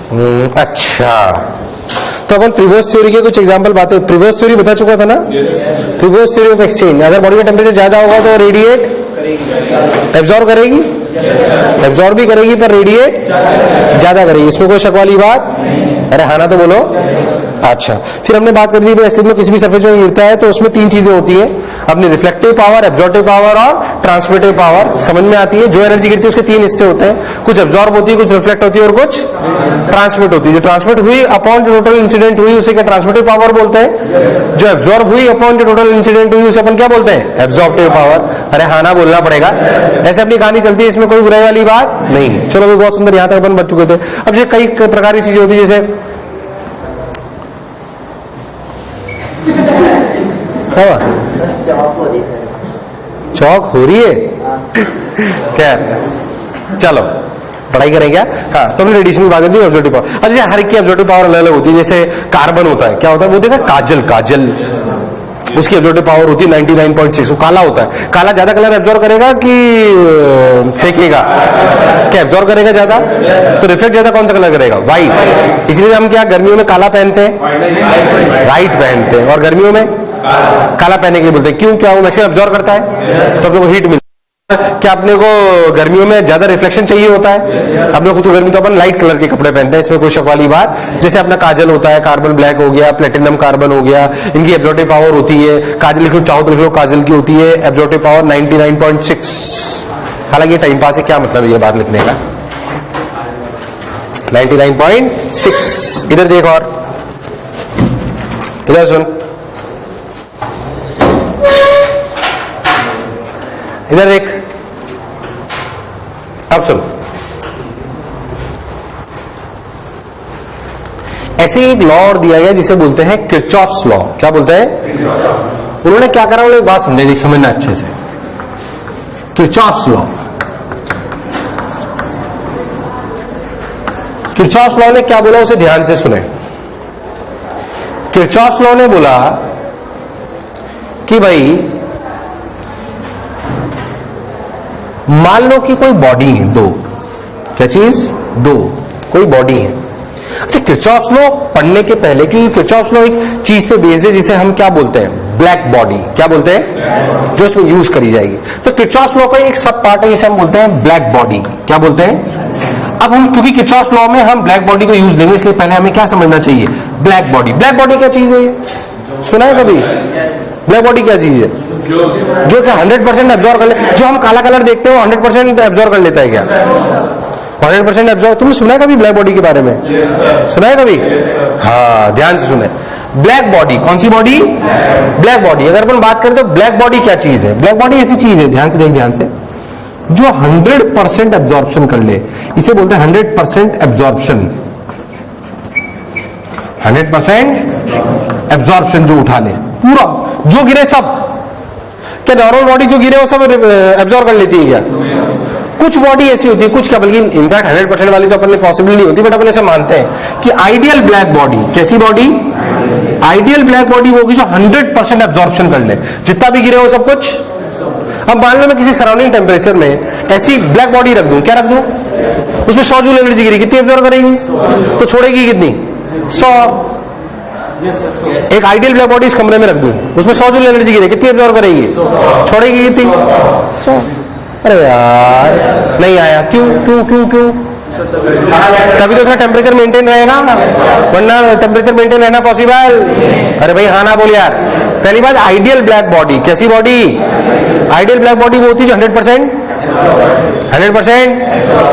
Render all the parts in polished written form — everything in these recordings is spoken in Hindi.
अच्छा, तो अपन प्रीवियस थ्योरी के कुछ एग्जांपल बातें, प्रीवियस थ्योरी बता चुका था ना, प्रीवियस थ्योरी ऑफ एक्सचेंज, अगर बॉडी का टेम्परेचर ज्यादा होगा तो रेडिएट एब्जॉर्ब करेगी, एब्जॉर्ब भी करेगी पर रेडिएट ज्यादा करेगी, इसमें कोई शक वाली बात? अरे हाँ ना तो बोलो। अच्छा, फिर हमने बात कर दी एसिड में किसी भी सरफेस में गिरता है तो उसमें तीन चीजें होती है अपनी, रिफ्लेक्टिव पावर, एब्जॉर्बिव पावर और ट्रांसमिटिव पावर, समझ में आती है। जो एनर्जी गिरती है उसके तीन हिस्से होते हैं, कुछ एब्जॉर्ब होती है, कुछ रिफ्लेक्ट होती है और कुछ ट्रांसमिट होती है। जो ट्रांसमिट हुई अपॉन जो टोटल इंसिडेंट हुई उसे क्या ट्रांसमिटिव पावर बोलते हैं, जो एब्जॉर्ब हुई अपॉन जो टोटल इंसिडेंट हुई उसे अपन क्या बोलते हैं, एब्जॉर्बिव पावर। अरे हाँ ना बोलना पड़ेगा, ऐसे अपनी कहानी चलती है, इसमें कोई बुराई वाली बात नहीं है। चलो, बहुत सुंदर, यहां तक अपन बच चुके थे। अब ये कई प्रकार की चीजें होती है, जैसे चौक हो रही है क्या? चलो पढ़ाई करें क्या? हाँ, तो हमने रेडिएशन की बात करती है, ऑब्जर्वेटिव पावर। अब जैसे हर एक की ऑब्जर्वेटिव पावर अलग अलग होती है, जैसे कार्बन होता है, क्या होता है वो देखा, काजल, काजल उसकी ऑब्जर्वेटिव पावर होती है 99.6, वो काला होता है। काला ज्यादा कलर एब्जॉर्ब करेगा कि फेंकेगा? क्या एब्जॉर्ब करेगा ज्यादा, तो रिफ्लेक्ट ज्यादा कौन सा कलर करेगा? व्हाइट। इसलिए हम क्या गर्मियों में काला पहनते हैं, व्हाइट पहनते हैं, और गर्मियों में काला पहनने के लिए बोलते हैं। क्यों? क्या वो मैक्सिमम एब्जॉर्ब करता है तो अपने को हीट मिलती है। क्या अपने को गर्मियों में ज्यादा रिफ्लेक्शन चाहिए होता है? अपने को तो गर्मी तो अपन लाइट कलर के कपड़े पहनते हैं, इसमें कोई शक वाली बात। जैसे अपना काजल होता है, कार्बन ब्लैक हो गया, प्लेटिनम कार्बन हो गया, इनकी एब्जॉर्बिव पावर होती है, काजल लिख लो, चाहो तो लिख लो, काजल की होती है एब्जॉर्बिव पावर 99.6। हालांकि ये टाइम पास है, क्या मतलब ये बात लिखने का, 99.6। इधर देख, और इधर सुन, इधर देख, अब सुन। ऐसे एक लॉ और दिया गया जिसे बोलते हैं किरचॉफ्स लॉ। क्या बोलते हैं? उन्होंने क्या करा, उन्होंने एक बात समझे, समझना अच्छे से। किरचॉफ्स लॉ, किरचॉफ्स लॉ ने क्या बोला उसे ध्यान से सुने। किरचॉफ्स लॉ ने बोला कि भाई मान लो कि कोई बॉडी है, दो, क्या चीज, दो, कोई बॉडी है। अच्छा, किरचॉफ्स लॉ पढ़ने के पहले कि किरचॉफ्स लॉ एक चीज पे बेस्ड है जिसे हम क्या बोलते हैं, ब्लैक बॉडी। क्या बोलते हैं? जो इसमें यूज करी जाएगी। तो किरचॉफ्स लॉ का एक सब पार्ट है जिसे हम बोलते हैं ब्लैक बॉडी। क्या बोलते हैं? अब हम क्योंकि किरचॉफ्स लॉ में हम ब्लैक बॉडी को यूज लेंगे, इसलिए पहले हमें क्या समझना चाहिए, ब्लैक बॉडी। ब्लैक बॉडी क्या चीज है, सुना है कभी? ब्लैक बॉडी क्या चीज है? जो क्या 100% एब्जॉर्ब कर ले, जो हम काला कलर देखते हैं वो 100% एब्जॉर्ब कर लेता है क्या? 100% एब्जॉर्ब। तुमने सुना है कभी ब्लैक बॉडी के बारे में? सुना है कभी? हाँ, ध्यान से सुने। ब्लैक बॉडी, कौन सी बॉडी? Black body. अगर अपन बात करें तो ब्लैक बॉडी क्या चीज है? ब्लैक बॉडी ऐसी चीज है, ध्यान से देख, ध्यान से, जो 100% एब्जॉर्प्शन कर ले, इसे बोलते हैं 100% एब्जॉर्प्शन। 100% एब्जॉर्प्शन जो उठा ले, पूरा जो गिरे सब। क्या नॉर्मल बॉडी जो गिरे वो सब एब्जॉर्ब कर लेती है क्या? कुछ बॉडी ऐसी होती है, कुछ क्या, बल्कि इनफैक्ट 100% वाली तो अपन पॉसिबल नहीं होती, बट अपन ऐसा मानते हैं कि आइडियल ब्लैक बॉडी, कैसी बॉडी? आइडियल ब्लैक बॉडी वो होगी जो 100% एब्जॉर्प्शन कर ले, जितना भी गिरे वो सब कुछ। अब मान लो मैं किसी सराउंडिंग टेम्परेचर में ऐसी ब्लैक बॉडी रख दूं, क्या रख दूं, उसमें 100 जूल एनर्जी गिरी, कितनी एब्जॉर्ब करेगी? तो छोड़ेगी कितनी? 100। एक आइडियल ब्लैक बॉडी इस कमरे में रख दूं, उसमें 100 जूल एनर्जी गिरे, कितनी एब्जॉर्ब करेगी? छोड़ेगी कितनी? 100। अरे यार नहीं आया, क्यों क्यों क्यों क्यों? तभी तो उसका टेम्परेचर मेंटेन रहेगा, वरना टेम्परेचर मेंटेन रहना पॉसिबल? अरे भाई हाँ ना बोल यार। पहली बात, आइडियल ब्लैक बॉडी, कैसी बॉडी? आइडियल ब्लैक बॉडी वो होती है जो 100%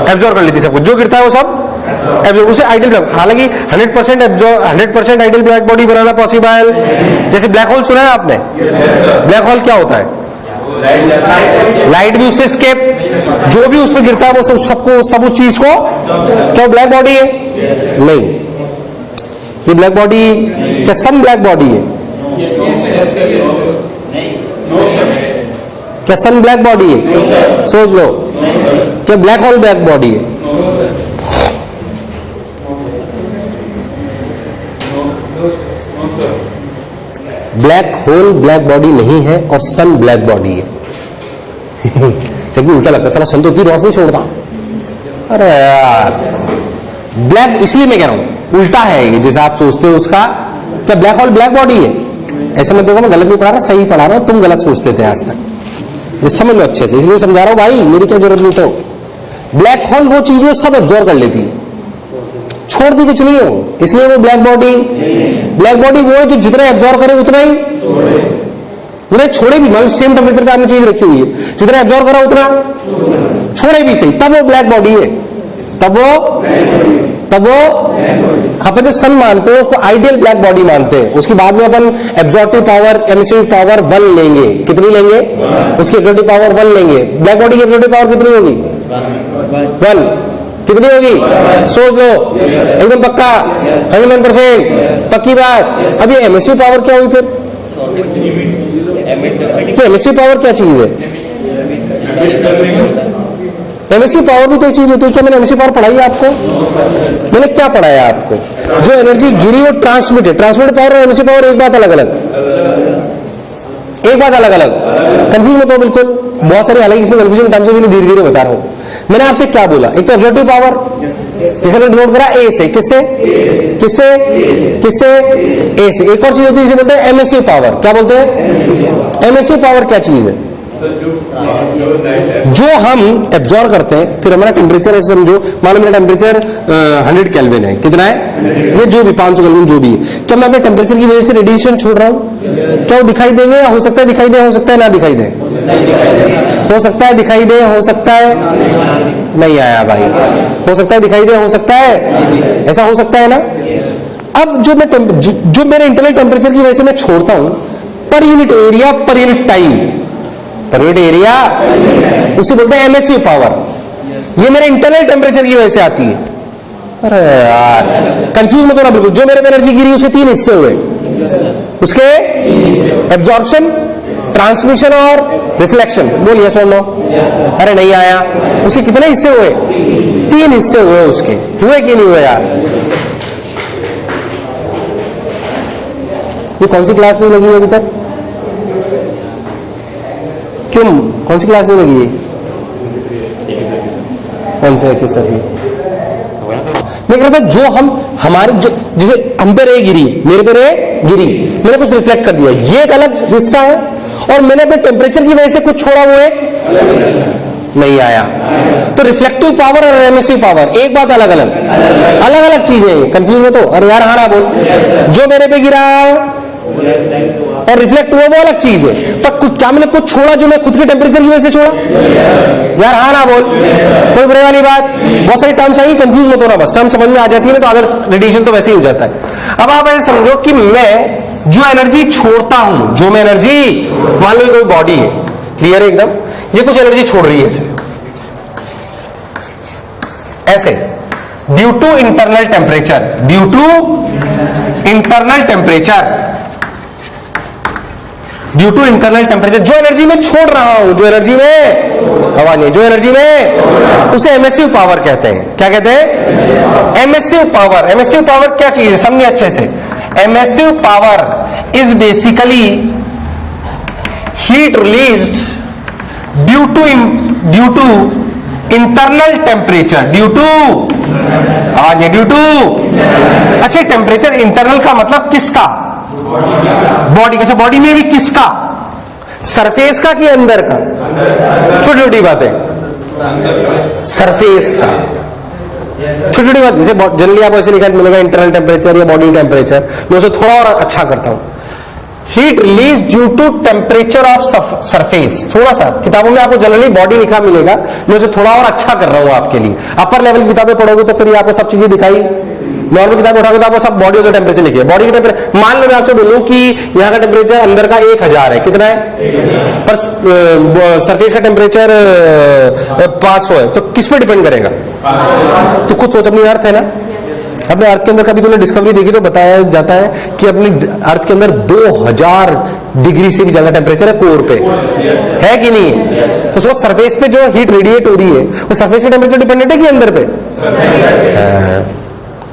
एब्जॉर्ब कर लेती है सब कुछ, जो गिरता है वो सब उसे आइडियल ब्लैक। हालांकि 100% आइडियल ब्लैक बॉडी बनाना पॉसिबल। जैसे ब्लैक होल सुना है आपने? ब्लैक होल क्या होता है? लाइट भी उससे स्केप, जो भी उसमें गिरता है वो सबको, सब उस चीज को, क्या ब्लैक बॉडी है? नहीं, ये ब्लैक बॉडी क्या सम ब्लैक बॉडी है? क्या सन ब्लैक बॉडी है? सोच लो, क्या ब्लैक होल ब्लैक बॉडी है? ब्लैक होल ब्लैक बॉडी नहीं है और सन ब्लैक बॉडी है। जब भी उल्टा लगता है, साला सन तो इतनी रोशनी छोड़ता। अरे यार, ब्लैक, इसलिए मैं कह रहा हूं उल्टा है ये, जैसे आप सोचते हो उसका। क्या ब्लैक होल ब्लैक बॉडी है? ऐसे में देखो मैं गलत नहीं पढ़ा रहा, सही पढ़ा रहा हूं, तुम गलत सोचते थे आज तक, ये समझ लो अच्छे से, इसलिए समझा रहा हूं भाई, मेरी क्या जरूरत नहीं। तो ब्लैक होल वो चीज है सब एब्जॉर्व कर लेती है, छोड़ती कुछ नहीं हो, इसलिए वो ब्लैक बॉडी। ब्लैक बॉडी वो है जो जितना एब्जॉर्व करे उतना ही छोड़े भी, मतलब सेम टेम्परेचर पे आपने चीज रखी हुई है, जितना एब्जॉर्व करा उतना छोड़े भी सही, तब वो ब्लैक बॉडी है। तब वो अपन जो सन मानते हैं उसको आइडियल ब्लैक बॉडी मानते हैं। उसके बाद में अपन एब्जॉर्प्टिव पावर, एमिसिव पावर 1 लेंगे। कितनी लेंगे? उसकी एब्जॉर्प्टिव पावर 1 लेंगे। ब्लैक बॉडी की एब्जॉर्प्टिव पावर कितनी होगी? 1। कितनी होगी? सोच लो, एकदम पक्का, 100% पक्की बात। अब ये एमिसिव पावर क्या हुई फिर? एमिसिव पावर क्या चीज है? एमिसिव पावर भी तो एक चीज होती है। क्या मैंने एमिसिव पावर पढ़ाई है आपको? मैंने क्या पढ़ाया आपको? जो एनर्जी गिरी वो ट्रांसमिट है। ट्रांसमिट पावर और एमिसिव पावर एक बात अलग अलग, एक बात अलग अलग, कंफ्यूज मत हो बिल्कुल। बहुत सारे अलग इसमें कंफ्यूजन टर्म्स है, धीरे धीरे बता रहा हूं। मैंने आपसे क्या बोला? एक तो ऑब्जर्वेटिव पावर, जिसे नोट करा ए से, किससे किससे किससे ए से। एक और चीज होती है जिसे बोलते हैं एमिसिव पावर। क्या बोलते हैं? एमिसिव पावर क्या चीज है? जो हम एब्जॉर्व करते हैं, फिर हमारा टेम्परेचर ऐसे समझो, मान लो मेरा टेम्परेचर 100 केल्विन है। कितना है? ये जो भी 500 केल्विन जो भी है, क्या मैं अपने टेम्परेचर की वजह से रेडिएशन छोड़ रहा हूं? क्या वो दिखाई देंगे? हो सकता है दिखाई दे, हो सकता है ना दिखाई दे, हो सकता है दिखाई दे, हो सकता है नहीं आया भाई, हो सकता है दिखाई दे, हो सकता है, ऐसा हो सकता है ना। अब जो मैं जो मेरे इंटरनल टेम्परेचर की वजह से मैं छोड़ता हूं, per unit area, per unit time, per unit area, उसे बोलते हैं एमिसिव पावर। ये मेरे इंटरनल टेम्परेचर की वजह से आती है। अरे यार कंफ्यूज मत होना बिल्कुल। जो मेरे पे एनर्जी गिरी उसके 3 हिस्से हुए, उसके एब्जॉर्प्शन, ट्रांसमिशन और रिफ्लेक्शन। बोलिए सुन लो। अरे नहीं आया। उसके कितने हिस्से हुए? 3 हिस्से हुए उसके। हुए कि नहीं हुए यार? ये कौन सी क्लास नहीं लगी है अभी तक? क्यों? कौन सी क्लास नहीं लगी है? कौन से किस अभी? मैं कह रहा था जो हम हमारे जैसे हम पे रे गिरी, मेरे पे रे गिरी, मैंने कुछ रिफ्लेक्ट कर दिया, ये एक अलग हिस्सा है, और मैंने अपने टेम्परेचर की वजह से कुछ छोड़ा, वो एक नहीं आया। तो रिफ्लेक्टिव पावर और एमिसिव पावर एक बात अलग अलग, अलग अलग चीजें। कंफ्यूज मत हो। अरे यार हाँ ना बोल। जो मेरे पे गिरा और रिफ्लेक्ट हुआ वो अलग चीज है, पर कुछ क्या मैंने कुछ छोड़ा जो मैं खुद के टेम्परेचर की वजह से छोड़ा? यार हाँ ना बोल, कोई बुरे वाली बात। बहुत सारी टर्म्स आई, कंफ्यूज मत होना, बस टर्म समझ में आ जाती है ना, तो अदर रेडिएशन तो वैसे ही हो जाता है। अब आप ऐसे समझो कि मैं जो एनर्जी छोड़ता हूं, जो मैं एनर्जी, मान लो कोई बॉडी है, क्लियर है एकदम, ये कुछ एनर्जी छोड़ रही है ऐसे due to internal temperature, due to internal temperature, due to internal temperature. जो एनर्जी में छोड़ रहा हूं, जो एनर्जी में हवा नहीं, जो एनर्जी में, उसे एमिसिव पावर कहते हैं। क्या कहते हैं? Emissive power. एमिसिव पावर क्या चीज है? समझिए अच्छे से। Emissive power is basically heat released due to internal temperature, due to अच्छा, टेम्परेचर इंटरनल का मतलब किसका? बॉडी। अच्छा, बॉडी में भी किसका? सरफेस का कि अंदर का? छोटी छोटी बातें, सरफेस का, छोटी छोटी बात। जैसे जनरली आपको ऐसे लिखा मिलेगा इंटरनल टेम्परेचर या बॉडी टेम्परेचर, मैं उसे थोड़ा और अच्छा करता हूं। Heat release due to temperature of surface. थोड़ा सा किताबों में आपको जनरली बॉडी लिखा मिलेगा, मैं उसे थोड़ा और अच्छा कर रहा हूं आपके लिए। अपर लेवल की किताबें पढ़ोगे तो फिर आपको सब चीजें दिखाई, नॉर्मल किताब उठाओगे तो आपको सब बॉडी का टेम्परेचर लिखिए। बॉडी का टेम्परेचर, मान लो मैं आपसे बोलूं कि यहाँ का टेम्परेचर अंदर का 1000 है, कितना है? पर सरफेस का टेम्परेचर 500 है, तो किस पे डिपेंड करेगा? तो खुद सोच, अपनी अर्थ है ना, अपने अर्थ के अंदर कभी तुमने डिस्कवरी देखी तो बताया जाता है कि अपनी अर्थ के अंदर 2000 डिग्री से भी ज्यादा टेम्परेचर है कोर पे, है कि नहीं है? तो उस सरफेस पे जो हीट रेडिएट हो रही है वो सरफेस के टेम्परेचर डिपेंडेंट है कि अंदर पे?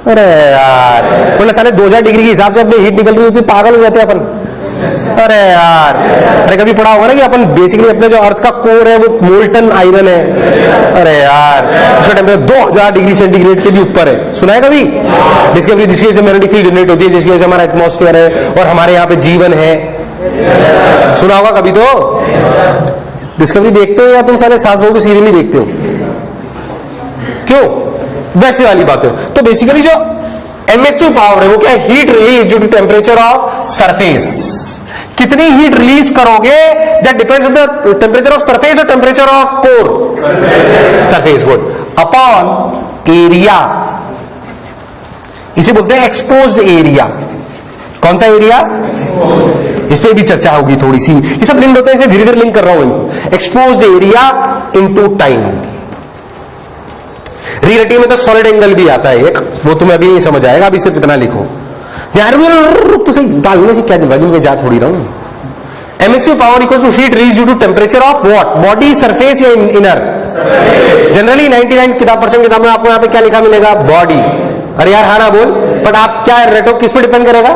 अरे यार, बोले साले 2000 डिग्री के हिसाब से अपनी हीट निकल रही होती, पागल हो जाते हैं अपन। अरे यार, अरे कभी पढ़ा होगा ना कि अपन बेसिकली अपने जो अर्थ का कोर है वो मोल्टन आयरन है। अरे यार, उसका टेम्परेचर 2000 डिग्री सेंटीग्रेड के भी ऊपर है। सुना है कभी? जिसकी वजह से मैग्नेटिक फील्ड जनरेट होती है, जिसकी वजह से हमारा एटमॉस्फेयर है और हमारे यहाँ पे जीवन है। सुना होगा कभी तो। डिस्कवरी देखते हो या तुम सारे सास बहू की सीरियल ही देखते हो? क्यों? वैसे वाली बात है। तो बेसिकली जो एमएसयू पावर है वो क्या है? Heat release due to temperature of surface. कितनी हीट रिलीज करोगे that depends on the temperature of surface और temperature of core surface. Good. Upon area, इसे बोलते हैं एक्सपोज्ड एरिया। कौन सा एरिया? इस पे भी चर्चा होगी थोड़ी सी। ये सब लिंक होते हैं, इसमें धीरे धीरे लिंक कर रहा हूं। Exposed area into time. Relative में तो सॉलिड एंगल भी आता है एक, वो तुम्हें अभी नहीं समझ आएगा, अभी सिर्फ इतना लिखो यार। तो सही डालने से क्या जल्दी में जा थोड़ी रहा हूं। Emissive power equal to heat release due to temperature of what? Body, surface या इनर? जनरली 99% किताब में आपको यहां पे क्या लिखा मिलेगा? बॉडी। अरे यार हाँ ना बोल, बट आप क्या रेटो किस पे डिपेंड करेगा?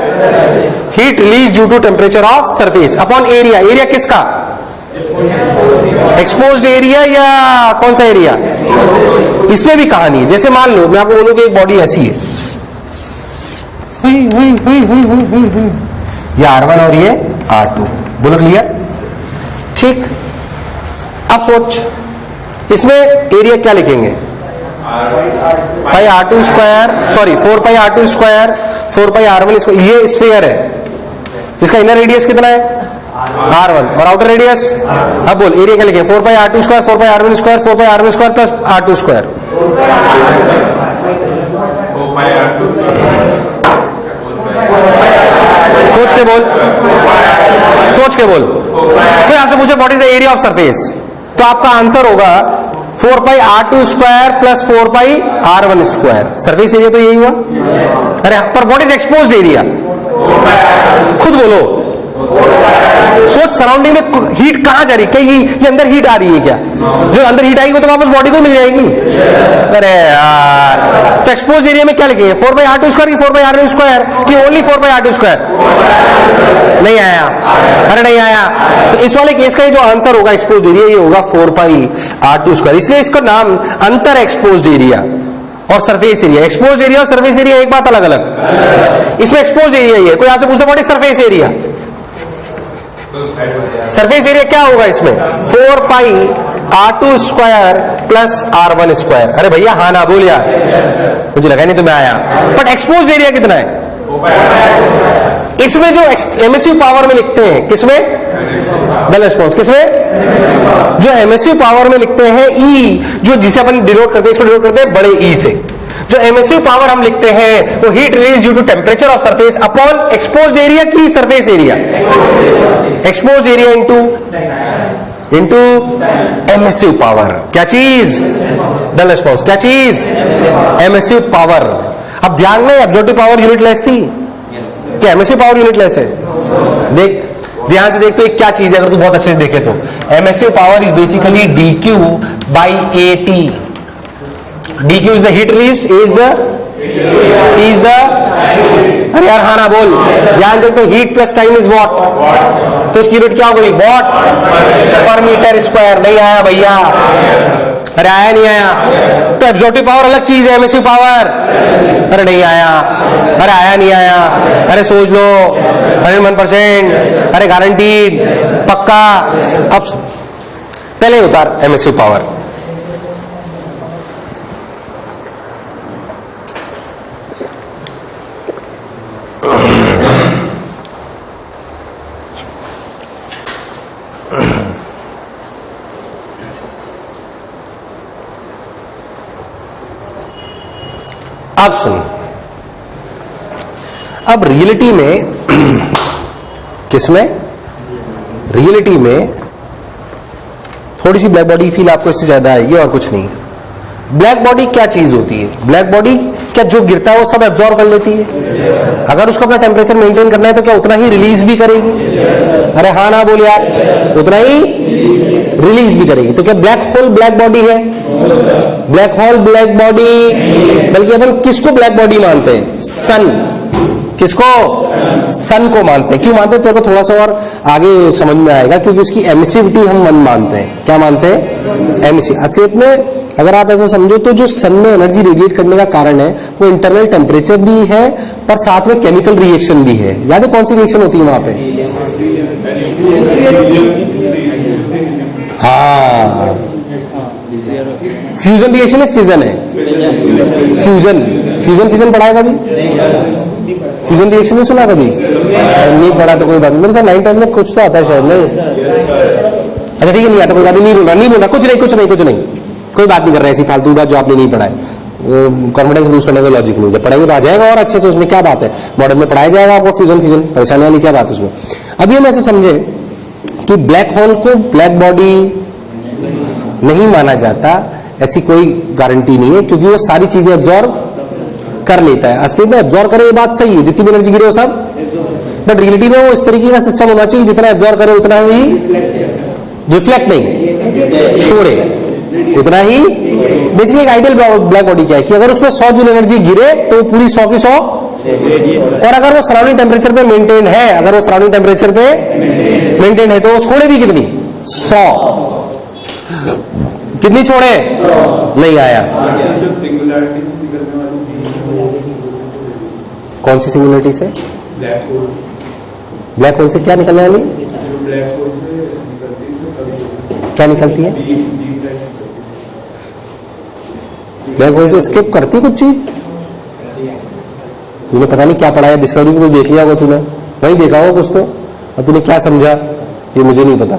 Heat release due to temperature of surface upon area. Area किसका? एक्सपोज्ड एरिया या कौन सा एरिया? इसमें भी कहानी है। जैसे मान लो मैं आपको बोलूं कि एक बॉडी ऐसी है, ये R1 और ये R2, बोलो क्लियर? ठीक। अब सोच, इसमें एरिया क्या लिखेंगे? पाई R2 स्क्वायर, सॉरी 4 पाई R2 स्क्वायर 4 पाई R1 स्क्वायर। ये स्फीयर है, इसका इनर रेडियस कितना है? R1 और आउटर रेडियस। अब बोल एरिया क्या लिखेंगे? 4 पाई R2 स्क्वायर 4 पाई R1 स्क्वायर 4 पाई R1 square plus R2 square. सोच के बोल, सोच के बोल। कोई आपसे पूछे what is the area of surface, तो आपका आंसर होगा 4 पाई R2 स्क्वायर प्लस 4 पाई R1 स्क्वायर। सरफेस एरिया तो यही हुआ। अरे पर व्हाट इज एक्सपोज्ड एरिया? खुद बोलो, सोच। सराउंडिंग में हीट कहां जा रही है? कहीं ये अंदर हीट आ रही है क्या? जो अंदर हीट आएगी वो तो वापस बॉडी को मिल जाएगी। अरे यार, तो एक्सपोज एरिया में क्या लिखेंगे? 4 बाई R2 स्क्वायर की 4 बाई R1 स्क्वायर की ओनली 4 बाई R2 स्क्वायर? नहीं आया। अरे नहीं आया। तो इस वाले केस का जो आंसर होगा एक्सपोज एरिया, ये होगा 4 पाई R2 स्क्वायर। इसलिए इसका नाम अंतर एक्सपोज एरिया और सरफेस एरिया। एक्सपोज एरिया और सरफेस एरिया एक बात अलग अलग। इसमें एक्सपोज एरिया ही है। कोई आपसे पूछे what is surface area? Surface area क्या होगा इसमें? 4 पाई R2 square plus R1 square. अरे भैया हाँ ना बोल यार, मुझे लगा नहीं तुम्हें आया। बट एक्सपोज एरिया कितना है? इसमें जो एमएसयू पावर में लिखते हैं, किसमें? बेल रिस्पॉन्स। किसमें? जो एमएसयू पावर में लिखते हैं ई, जो जिसे अपन डिनोट करते हैं, इसको डिनोट करते हैं बड़े ई से। जो एमएसयू पावर हम लिखते हैं वो heat release due to temperature of surface upon exposed area की surface area. Exposed area into emissive power. क्या चीज? बेल रिस्पॉन्स। क्या चीज? Emissive power. अब ध्यान में एब्जॉर्प्टिव पावर यूनिट लेस थी क्या? एमएसयू पावर यूनिट लेस है। देख ध्यान से देख तो एक क्या चीज है, अगर तू बहुत अच्छे से देखे तो MSU power is basically dq by at। dq is the heat released, a is the अरे यार हाँ ना बोल। ध्यान देख तो heat plus time is what, तो इसकी यूनिट क्या हो गई? वॉट पर मीटर स्क्वायर। नहीं आया भैया, अरे आया नहीं आया। तो एब्जॉर्प्टिव पावर अलग चीज है, एमएसयू पावर। अरे नहीं आया, अरे आया नहीं आया। अरे सोच लो, 101%, अरे गारंटीड, पक्का। अब पहले उतार एमएसयू पावर। अब सुन, अब रियलिटी में किसमें? रियलिटी में थोड़ी सी ब्लैक बॉडी फील आपको इससे ज्यादा आएगी और कुछ नहीं है। ब्लैक बॉडी क्या चीज होती है? ब्लैक बॉडी क्या जो गिरता है वो सब एब्जॉर्ब कर लेती है। अगर उसको अपना टेम्परेचर मेंटेन करना है तो क्या उतना ही रिलीज भी करेगी? अरे हाँ ना बोल यार, उतना ही रिलीज भी करेगी। तो क्या ब्लैक होल ब्लैक बॉडी है? ब्लैक होल ब्लैक बॉडी, बल्कि अपन किसको ब्लैक बॉडी मानते हैं? सन। किसको? सन को मानते हैं। क्यों मानते हैं? तेरे को थोड़ा सा और आगे समझ में आएगा, क्योंकि उसकी एमिसिविटी हम मन मानते हैं। क्या मानते हैं? एमिसिव। असलियत में अगर आप ऐसा समझो तो जो सन में एनर्जी रेडिएट करने का कारण है वो इंटरनल टेम्परेचर भी है पर साथ में केमिकल रिएक्शन भी है। याद है कौन सी रिएक्शन होती है वहां पे? हाँ, फ्यूजन रिएक्शन है, फिजन है? फ्यूजन पढ़ा है कभी? फ्यूजन रिएक्शन नहीं सुना कभी? नहीं पढ़ा तो कोई बात नहीं, मेरे साथ 9 टाइम में कुछ तो आता है शायद। नहीं, अच्छा ठीक है, नहीं आता, कोई बात नहीं बोल रहा, कुछ नहीं, कोई बात नहीं कर रहा है ऐसी फालतू बात जो आपने नहीं पढ़ा है। कॉन्फिडेंस लूज करने का लॉजिक नहीं, जब पढ़ाएंगे तो आ जाएगा और अच्छे से, उसमें क्या बात है, मॉडल में पढ़ाया जाएगा आपको फ्यूजन, परेशानी वाली क्या बात उसमें। अभी हम ऐसे समझे कि ब्लैक होल को ब्लैक बॉडी नहीं माना जाता, ऐसी कोई गारंटी नहीं है, क्योंकि वो सारी चीजें एब्जॉर्ब कर लेता है। असली में एब्जॉर्ब करे ये बात सही है, जितनी भी एनर्जी गिरे वो सब, बट रियलिटी में वो इस तरीके का सिस्टम होना चाहिए जितना एब्जॉर्ब करे उतना ही रिफ्लेक्ट नहीं छोड़े, उतना ही। बेसिकली एक आइडियल ब्लैक बॉडी क्या है कि अगर उसमें 100 जूल एनर्जी गिरे तो पूरी 100 की 100, और अगर वो सराउंडिंग टेम्परेचर पे मेंटेन है, तो वो छोड़े भी कितनी? 100। कितनी छोड़े? नहीं आया। कौन सी सिंगुलरिटी से? ब्लैक होल से क्या निकलने वाली? क्या निकलती है? ब्लैक होल से स्किप करती कुछ चीज? तूने पता नहीं क्या पढ़ा है, डिस्कवरी में देख लिया होगा तूने, वही देखा होगा कुछ तो, अब तूने क्या समझा ये मुझे नहीं पता।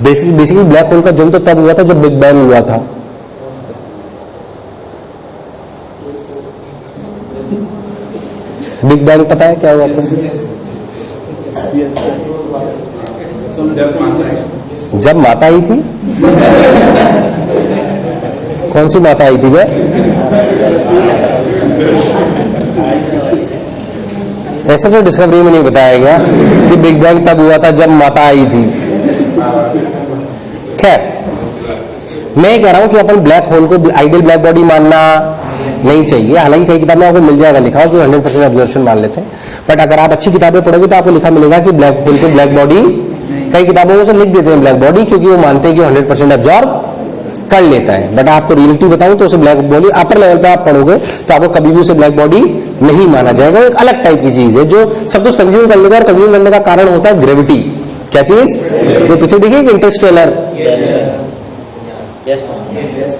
बेसिकली ब्लैक होल का जन्म तो तब हुआ था जब बिग बैंग हुआ था। बिग बैंग पता है क्या हुआ था? जब माता आई थी। कौन सी माता आई थी बे? ऐसा तो डिस्कवरी में नहीं बताया गया कि बिग बैंग तब हुआ था जब माता आई थी। खैर, मैं कह रहा हूं कि अपन ब्लैक होल को आइडियल ब्लैक बॉडी मानना नहीं चाहिए। हालांकि कई किताब में आपको मिल जाएगा लिखा हो कि 100% ऑब्जर्वेशन मान लेते हैं, बट अगर आप अच्छी किताबें पढ़ोगे तो आपको लिखा मिलेगा कि ब्लैक होल को ब्लैक बॉडी, कई किताबों में से लिख देते हैं ब्लैक बॉडी, क्योंकि वो मानते हैं कि 100% एब्जॉर्ब कर लेता है। बट आपको रियलिटी बताऊं तो उसे ब्लैक बॉडी अपर लेवल पे आप पढ़ोगे तो आपको कभी भी उसे ब्लैक बॉडी नहीं माना जाएगा। एक अलग टाइप की चीज है जो सब कुछ कंज्यूम कर लेता है, और कंज्यूम करने का कारण होता है ग्रेविटी। क्या चीज? ये पीछे देखिए इंटरस्टेलर,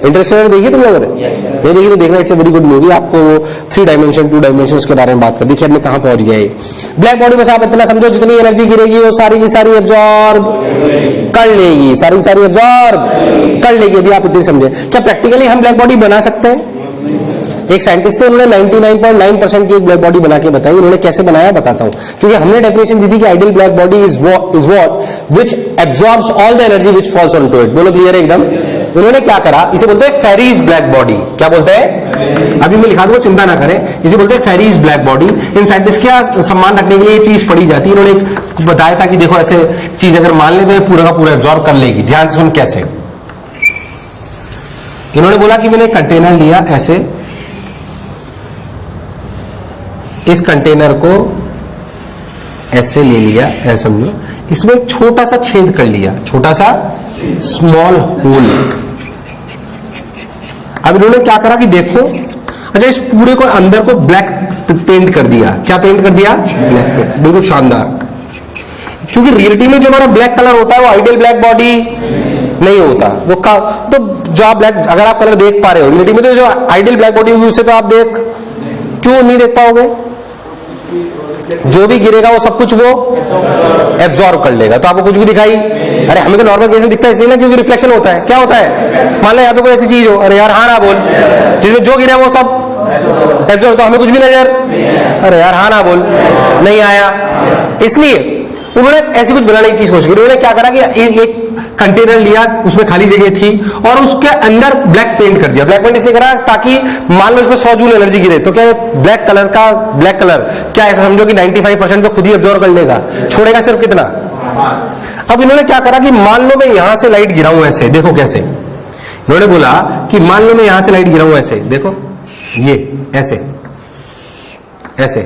इंटरस्टेलर देखिए तुम लोगों ने? ये देखिए तो देखना, it's a very good movie. आपको 3 डायमेंशन 2 डायमेंशन के बारे में बात कर, देखिए हमने कहां पहुंच गए। ब्लैक बॉडी बस आप इतना समझो जितनी एनर्जी गिरेगी वो सारी की सारी एब्जॉर्ब कर लेगी, सारी की सारी एब्जॉर्ब कर लेगी। अभी आप इतनी समझे। क्या प्रैक्टिकली हम ब्लैक बॉडी बना सकते हैं? एक साइंटिस्ट थे, उन्होंने 99.9% की एक ब्लैक बॉडी बना के बताई। उन्होंने कैसे बनाया बताता हूं, क्योंकि हमने डेफिनेशन दी थी कि ideal black body is what which absorbs all the energy which falls onto it. बोलो क्लियर है एकदम? उन्होंने क्या करा, इसे बोलते हैं फेरीज ब्लैक बॉडी। क्या बोलते हैं? अभी मैं लिखा दूंगा, चिंता ना करें। इसे बोलते हैं फेरीज ब्लैक बॉडी। इन साइंटिस्ट का सम्मान रखने के लिए ये चीज पढ़ी जाती है। उन्होंने बताया था कि देखो ऐसे चीज अगर मान ले तो ये पूरा का पूरा एब्जॉर्ब कर लेगी। ध्यान से सुन कैसे। इन्होंने बोला कि मैंने कंटेनर लिया ऐसे, इस कंटेनर को ऐसे ले लिया, ऐसे समझो, इसमें एक छोटा सा छेद कर लिया, छोटा सा स्मॉल होल। अब इन्होंने क्या करा कि देखो, अच्छा इस पूरे को अंदर को ब्लैक पेंट कर दिया। क्या पेंट कर दिया? Black paint. बिल्कुल शानदार। क्योंकि रियलिटी में जो हमारा ब्लैक कलर होता है वो आइडियल ब्लैक बॉडी नहीं होता। वो तो जो आप ब्लैक, अगर आप कलर देख पा रहे हो रियलिटी में, तो जो आइडियल ब्लैक बॉडी होगी उसे तो आप क्यों नहीं देख पाओगे? जो भी गिरेगा वो सब कुछ वो एब्जॉर्ब कर लेगा, तो आपको कुछ भी दिखाई, अरे हमें तो नॉर्मल केस में दिखता है इसलिए ना, क्योंकि रिफ्लेक्शन होता है। क्या होता है? मान लो यहाँ पे कोई ऐसी चीज हो, अरे यार हाँ ना बोल, जिसमें जो गिरा वो सब एब्जॉर्ब, तो हमें कुछ भी नजर, अरे यार हाँ ना बोल, नहीं आया। इसलिए उन्होंने ऐसी कुछ बनाने की चीज सोच की। उन्होंने क्या करा कि एक कंटेनर लिया, उसमें खाली जगह थी, और उसके अंदर ब्लैक पेंट कर दिया। ब्लैक पेंट इसलिए करा ताकि मान लो इसमें 100 जूल एनर्जी गिरे तो क्या ब्लैक कलर क्या ऐसा समझो कि 95% तो खुद ही एब्जॉर्ब कर लेगा, छोड़ेगा सिर्फ कितना। अब इन्होंने क्या करा कि मान लो मैं यहां से लाइट गिराऊं ऐसे, देखो कैसे। इन्होंने बोला कि मान लो मैं यहां से लाइट गिराऊं ऐसे, देखो ये ऐसे ऐसे,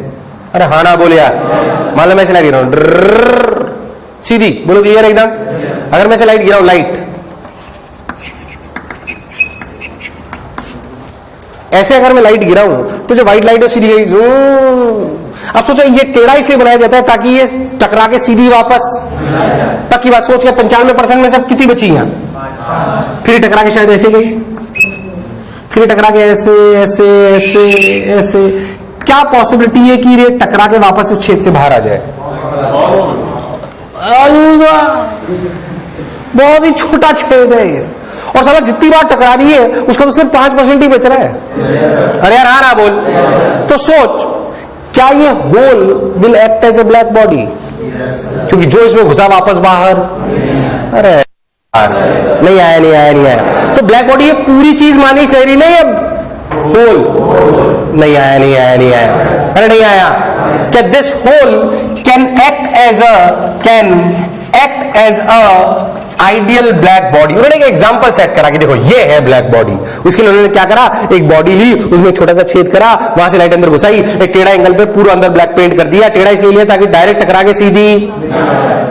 अरे हाँ ना बोले यार, मान लो मैं ऐसे लाइट गिरा हूं सीधी, बोलो क्लियर एकदम। अगर मैं ऐसे लाइट गिरा हूं, लाइट ऐसे अगर मैं लाइट गिरा हूं तो जो व्हाइट लाइट है सीधी गई। अब सोचो ये टेढ़ा इसलिए बनाया जाता है ताकि ये टकरा के सीधी वापस, पक्की बात। सोच के 95% में सब कितनी बची हैं, फिर टकरा के शायद ऐसे गई, फिर टकरा के ऐसे ऐसे ऐसे ऐसे। क्या पॉसिबिलिटी है कि ये टकरा के वापस इस छेद से बाहर आ जाए? बहुत ही छोटा छेद है ये, और साला जितनी बार टकरा रही है उसका तो सिर्फ 5% ही बच रहा है। अरे यार हाँ ना बोल। तो सोच, क्या ये hole will act as a black body? क्योंकि जो इसमें घुसा वापस बाहर, अरे यार नहीं आया नहीं आया नहीं आया। तो ब्लैक बॉडी ये पूरी चीज मानी फेरी नहीं, अब होल नहीं आया नहीं आया नहीं आया, अरे नहीं आया। क्या this hole can act as a ideal black body? उन्होंने एक एग्जांपल सेट करा कि देखो ये है ब्लैक बॉडी। उसके लिए उन्होंने क्या करा, एक बॉडी ली, उसमें छोटा सा छेद करा, वहां से लाइट अंदर घुसाई, एक टेढ़ा एंगल पे पूरा अंदर ब्लैक पेंट कर दिया। टेढ़ा इसलिए लिया ताकि डायरेक्ट टकरा के सीधी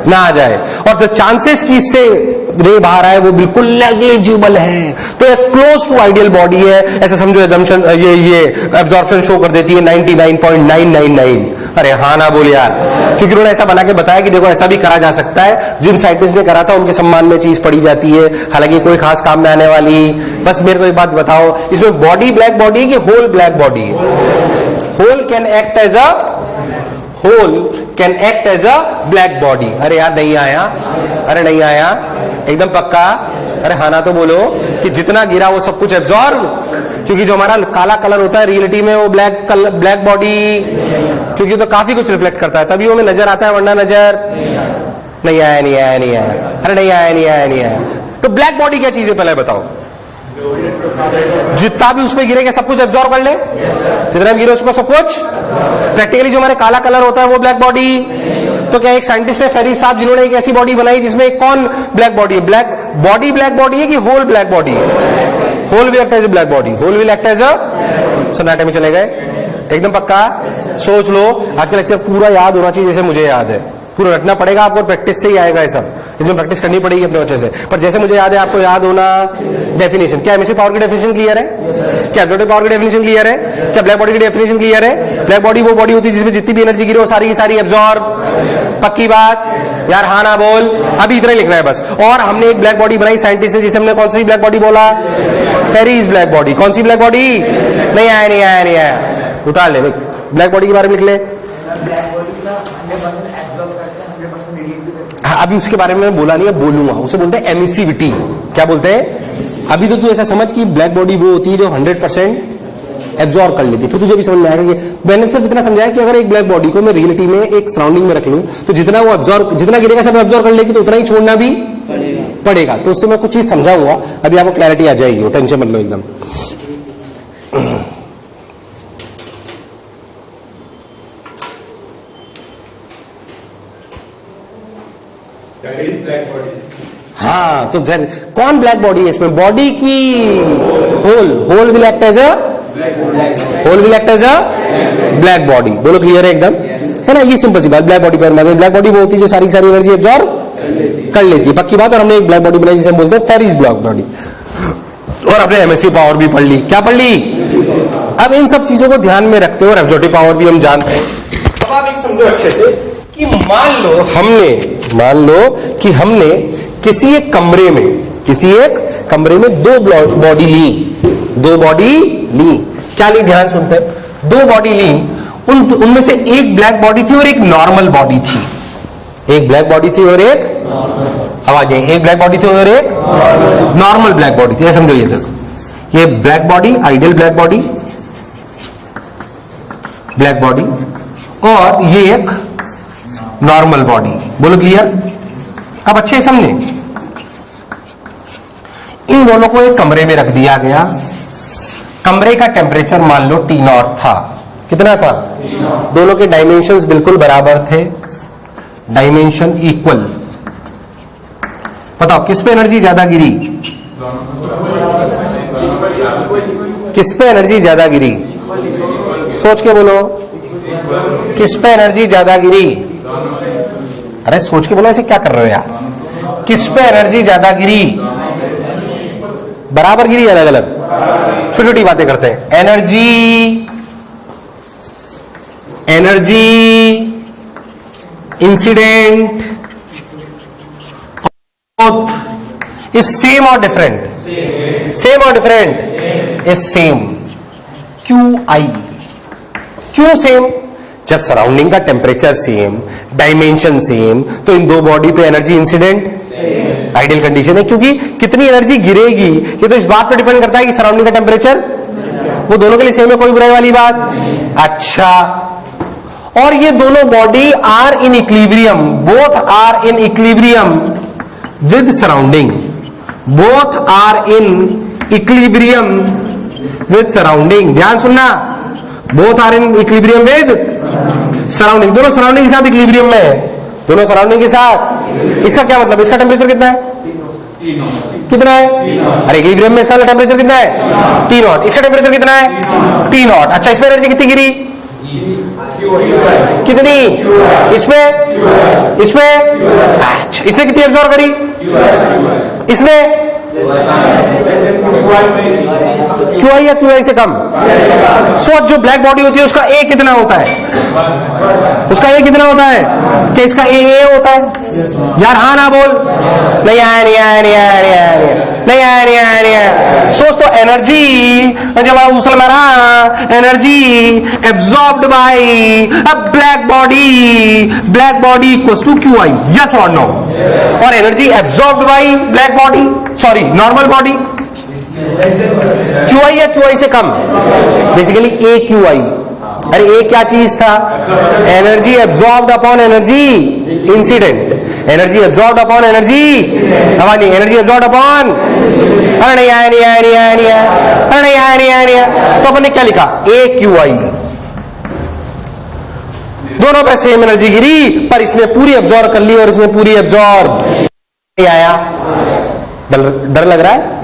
ना आ जाए, और द चांसेस कि इससे रे बाहर आए वो बिल्कुल नेग्लिजिबल है। तो एक क्लोज टू आइडियल बॉडी है, ऐसे समझो। एजम्पशन ये एब्जॉर्प्शन शो कर देती है 99.999। अरे हाँ ना बोल यार, क्योंकि उन्होंने ऐसा बना के बताया कि देखो ऐसा भी करा जा सकता है। जिन साइंटिस्ट ने करा था उनके सम्मान में चीज पड़ी जाती है, हालांकि कोई खास काम में आने वाली। बस मेरे को एक बात बताओ, इसमें बॉडी ब्लैक बॉडी है कि hole black body? Hole can act as a black body. अरे यार नहीं आया, अरे नहीं आया एकदम पक्का। अरे हाँ ना तो बोलो कि जितना गिरा वो सब कुछ एब्जॉर्ब, क्योंकि जो हमारा काला कलर होता है रियलिटी में वो ब्लैक बॉडी, क्योंकि तो काफी कुछ रिफ्लेक्ट करता है तभी वो में नजर आता है, वरना नजर नहीं आया नहीं आया नहीं आया, अरे नहीं आया नहीं आया नहीं आया। तो ब्लैक बॉडी क्या चीज है पहले बताओ? जितना भी उसमें गिरेगा सब कुछ एब्जॉर्ब कर ले, जितना भी गिरे उसको सब कुछ। प्रैक्टिकली जो हमारे काला कलर होता है वो ब्लैक बॉडी। तो क्या एक साइंटिस्ट है फेरी साहब जिन्होंने एक ऐसी बॉडी बनाई जिसमें कौन ब्लैक बॉडी है? ब्लैक बॉडी है कि hole black body? Hole will act as a black body, hole will act as a. सन्नाटे में चले गए एकदम पक्का। सोच लो आज का लेक्चर पूरा याद होना चाहिए जैसे मुझे याद है, पूरा रटना पड़ेगा आपको, प्रैक्टिस से ही आएगा ये सब। इसमें प्रैक्टिस करनी पड़ेगी अपने बच्चे से, पर जैसे मुझे याद है आपको याद होना। डेफिनेशन क्या? एमिसिव पावर की डेफिनेशन क्लियर है क्या? एब्जॉर्प्टिव पावर की डेफिनेशन क्लियर है क्या? ब्लैक बॉडी की डेफिनेशन क्लियर है? ब्लैक बॉडी वो बॉडी होती है जिसमें जितनी भी एनर्जी गिरे वो सारी की सारी एब्जॉर्ब। पक्की बात यार हाँ ना बोल, अभी इतना ही लिखना है बस। और हमने एक ब्लैक बॉडी बनाई साइंटिस्ट ने, जिसे हमने कौन सी ब्लैक बॉडी बोला? Fery's black body. कौन सी ब्लैक बॉडी? नहीं आया नहीं आया नहीं आया, उतार ले ब्लैक बॉडी के बारे में लिख ले। हाँ, अभी उसके बारे में मैं बोला नहीं है, बोलूंगा। उसे बोलते हैं एमिसिविटी। क्या बोलते हैं? अभी तो तू ऐसा समझ कि ब्लैक बॉडी वो होती है जो 100% एब्जॉर्ब कर लेती है। फिर तुझे भी समझ में आएगा कि मैंने सिर्फ इतना समझाया कि अगर एक ब्लैक बॉडी को मैं रियलिटी में एक सराउंडिंग में रख लूं तो जितना वो एब्जॉर्ब, जितना गिरेगा सब एब्जॉर्ब कर लेगी, तो उतना ही छोड़ना भी पड़ेगा। तो उससे मैं कुछ चीज समझाऊंगा, अभी आपको क्लैरिटी आ जाएगी, वो टेंशन मत लो एकदम। हाँ, तो फिर कौन ब्लैक बॉडी है इसमें? बॉडी की hole will act as a black body. बोलो क्लियर है एकदम, है ना? ये सिंपल सी बात। ब्लैक बॉडी पर ब्लैक बॉडी वो होती है जो सारी की सारी एनर्जी एब्जॉर्ब कर लेती है, पक्की बात। और हमने एक ब्लैक बॉडी बनाई जिसे हम बोलते हैं फेरीज ब्लैक बॉडी। और हमने एमएससी पावर भी पढ़ ली। क्या पढ़ ली? अब इन सब चीजों को ध्यान में रखते हैं और एब्जॉर्प्टिव पावर भी हम जानते हैं। अब आप एक समझो अच्छे से कि मान लो कि हमने किसी एक कमरे में दो बॉडी ली। क्या ली? ध्यान सुनते हैं। दो बॉडी ली, उनमें से एक ब्लैक बॉडी थी और एक नॉर्मल बॉडी थी। एक ब्लैक बॉडी थी और एक आवाज है, एक ब्लैक बॉडी थी और एक नॉर्मल ब्लैक बॉडी थी। समझो ये देखो, ये black body, ideal black body, और ये एक नॉर्मल बॉडी। बोलो क्लियर? अब अच्छे समझे, इन दोनों को एक कमरे में रख दिया गया। कमरे का टेम्परेचर मान लो T0 था। कितना था? दोनों के डायमेंशंस बिल्कुल बराबर थे, डायमेंशन इक्वल। बताओ किस पे एनर्जी ज्यादा गिरी? किस पे एनर्जी ज्यादा गिरी? सोच के बोलो। किस पे एनर्जी ज्यादा गिरी? अरे सोच के बोलो, ऐसे क्या कर रहे हो यार? किस पे एनर्जी ज्यादा गिरी? बराबर गिरी, अलग अलग? छोटी छोटी बातें करते हैं। एनर्जी इंसिडेंट इज सेम और डिफरेंट? सेम और डिफरेंट? Is same. QI क्यों सेम? जब सराउंडिंग का टेम्परेचर सेम, डायमेंशन सेम, तो इन दो बॉडी पे एनर्जी इंसिडेंट आइडियल कंडीशन है। क्योंकि कितनी एनर्जी गिरेगी ये तो इस बात पर डिपेंड करता है कि सराउंडिंग का टेम्परेचर वो दोनों के लिए सेम है, कोई बुराई वाली बात? अच्छा, और ये दोनों body are in equilibrium, both are in equilibrium with surrounding, both are in equilibrium with surrounding. ध्यान सुनना, both are in equilibrium with surrounding, दोनों सराउंडिंग के साथ इक्विलिब्रियम में है, दोनों सराउंडिंग के साथ। इसका क्या मतलब? इसका टेम्परेचर कितना है? कितना है? अरे इक्विलिब्रियम में इसका टेम्परेचर कितना है? T0। इसका टेम्परेचर कितना है? T0। अच्छा, इसमें एनर्जी कितनी गिरी? कितनी? इसमें अच्छा, इसने कितनी एब्जॉर्ब करी? इसने QI या QI से कम? सोच, जो ब्लैक बॉडी होती है उसका A कितना होता है? उसका A कितना होता है? क्या इसका A होता है? यार हाँ ना बोल। नहीं आया, नहीं आया, नहीं आया, नहीं आया, नहीं आया, नहीं आया, नहीं आया। सोच तो, एनर्जी जब उसल मारा, energy absorbed by a black body equals to QI, yes और नो? और energy absorbed by black body, sorry normal body, QI या QI से कम? Basically AQI। अरे A क्या चीज था? Energy absorbed upon energy incident, energy absorbed upon energy, हमारी एनर्जी एब्जॉर्ब्ड अपॉन, अरे नहीं आया, नहीं आया, नहीं आया, नहीं आया, अरे नहीं आया, नहीं आया, नहीं आया। तो अपन ने क्या लिखा? AQI। दोनों पे सेम एनर्जी गिरी, पर इसने पूरी एब्जॉर्ब कर ली और इसने पूरी एब्जॉर्ब नहीं आया। डर लग रहा है?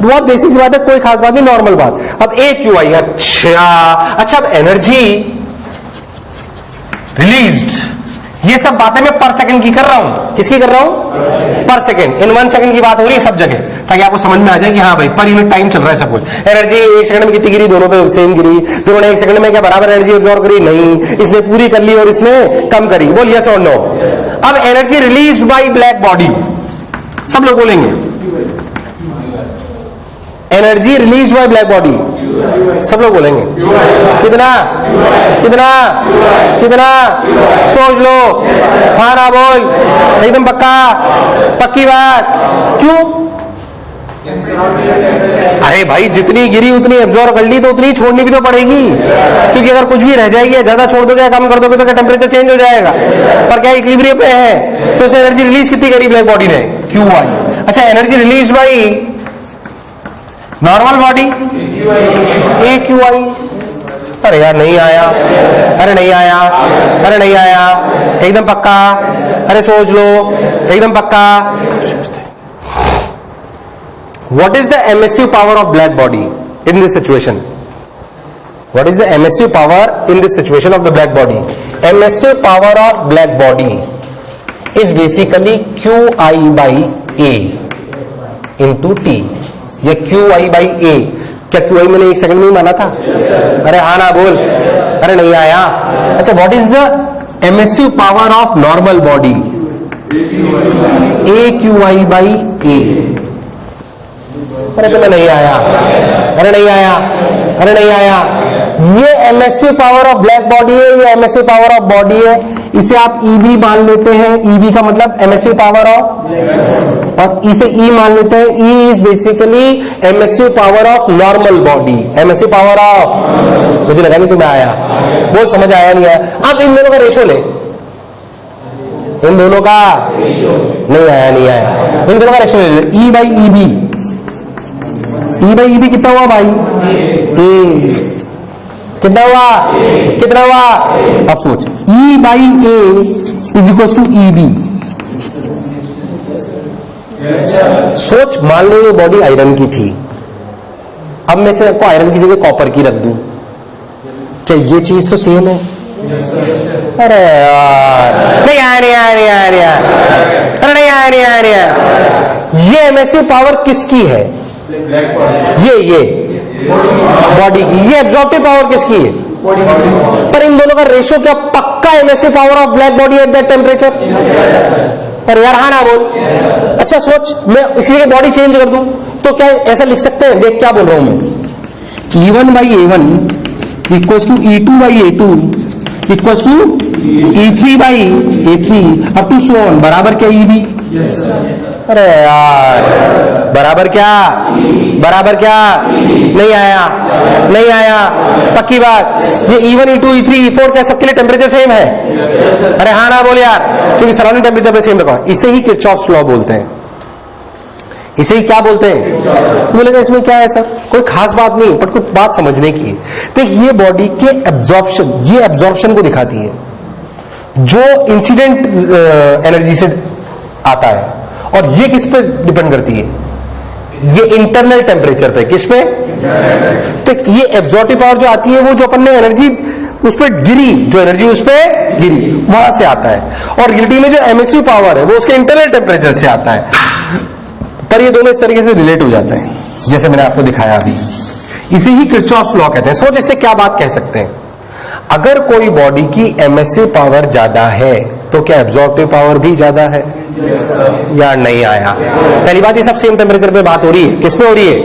बहुत बेसिक बात है, कोई खास बात नहीं, नॉर्मल बात। अब AQI। अच्छा, अब एनर्जी रिलीज्ड, ये सब बातें मैं पर सेकंड की कर रहा हूं। किसकी कर रहा हूं? पर सेकंड। इन 1 सेकंड की बात हो रही है सब जगह, ताकि आपको समझ में आ जाए कि हाँ भाई पर यूनिट टाइम चल रहा है सब कुछ। एनर्जी 1 सेकंड में कितनी गिरी? दोनों पे सेम गिरी। दोनों ने 1 सेकंड में क्या बराबर एनर्जी एब्जॉर्ब करी? नहीं, इसने पूरी कर ली और इसने कम करी। बोल यस और नो? अब energy release by black body, सब लोग बोलेंगे energy release by black body, सब लोग बोलेंगे कितना? कितना? कितना? सोच लो, हाँ ना बोल, एकदम पक्का, पक्की बात। क्यों? अरे भाई, जितनी गिरी उतनी एब्जॉर्ब कर ली, तो उतनी छोड़नी भी तो पड़ेगी, क्योंकि अगर कुछ भी रह जाएगी, ज्यादा छोड़ दोगे, कम कर दोगे, तो टेम्परेचर चेंज हो जाएगा। पर क्या इक्विलिब्रियम पे है, तो इसने एनर्जी रिलीज कितनी करी ब्लैक बॉडी ने? QI। अच्छा, energy release by normal body AQI। अरे यार नहीं आया, अरे नहीं आया, अरे नहीं आया, एकदम पक्का, अरे सोच लो, एकदम पक्का। What is the emissive power of black body in this situation? What is the emissive power in this situation of the black body? Emissive power of black body is basically QI by A into T। ये QI by A। क्या QI मैंने 1 सेकंड में ही माना था? अरे हाँ ना बोल, अरे नहीं आया। अच्छा, what is the emissive power of normal body? AQI by A। अरे तुम्हें नहीं आया, अरे नहीं आया, अरे नहीं आया। ये emissive power of black body है, ये एमिसिव पावर ऑफ बॉडी है। इसे आप EB मान लेते हैं, EB का मतलब एमिसिव पावर ऑफ, और इसे E मान लेते हैं। E is basically emissive power of normal body, emissive power of, मुझे लगा नहीं तुम्हें आया, बहुत समझ आया नहीं आया। अब इन दोनों का रेशो ले, इन दोनों का नहीं आया, नहीं आया, इन दोनों का रेशो ले। E by EB, E by EB कितना हुआ भाई? A। कितना हुआ? कितना हुआ? अब सोच, E by A is equal to EB। सोच, मान लो ये बॉडी आयरन की थी, अब मैं से आपको आयरन की जगह कॉपर की रख दूं, क्या ये चीज तो सेम है? अरे यार, नहीं आया, नहीं आया, नहीं आया, नहीं आया, अरे नहीं आया, नहीं आया, नहीं आया। ये एमिसिव पावर किसकी है? ये बॉडी की। ये एब्जॉर्प्टिव पावर किसकी है? पर इन दोनों का रेशियो क्या पक्का emissive power of black body at that temperature? पर यार हाँ ना बोल। अच्छा सोच, मैं इसलिए बॉडी चेंज कर दूं तो क्या ऐसा लिख सकते हैं? देख क्या बोल रहा हूं मैं, E1 by A1 equals to E2 by A2 equals to E3 by A3 up to so on, बराबर क्या EB? अरे यार, बराबर क्या? बराबर क्या? नहीं आया, नहीं आया, पक्की बात। ये E1 E2 E3 E4 क्या सबके लिए टेम्परेचर सेम है? अरे हाँ ना बोल यार, क्योंकि सराउंडिंग टेम्परेचर पे सेम रखा। इसे ही किरचॉफ्स लॉ बोलते हैं। इसे ही क्या बोलते हैं? बोलेगा इसमें क्या है सर? कोई खास बात नहीं, पर कुछ बात समझने की है। तो ये बॉडी के एब्जॉर्प्शन, ये एब्जॉर्प्शन को दिखाती है जो इंसिडेंट एनर्जी से आता है, और ये किस पे डिपेंड करती है? ये इंटरनल टेम्परेचर पे। किस पे? तो ये एब्जॉर्प्टिव पावर जो आती है वो जो अपन ने एनर्जी उस पर गिरी, जो एनर्जी उस पर गिरी वहां से आता है, और रियलिटी में जो एमिसिव पावर है वो उसके इंटरनल टेम्परेचर से आता है। पर ये दोनों इस तरीके से रिलेट हो जाते हैं जैसे मैंने आपको दिखाया अभी। इसे ही किरचॉफ्स लॉ कहते हैं। सोच इससे क्या बात कह सकते हैं? अगर कोई बॉडी की एमिसिव पावर ज्यादा है तो क्या एब्जॉर्प्टिव पावर भी ज्यादा है? या नहीं आया? पहली बात, ये सब सेम टेम्परेचर पे बात हो रही है। किस पे हो रही है?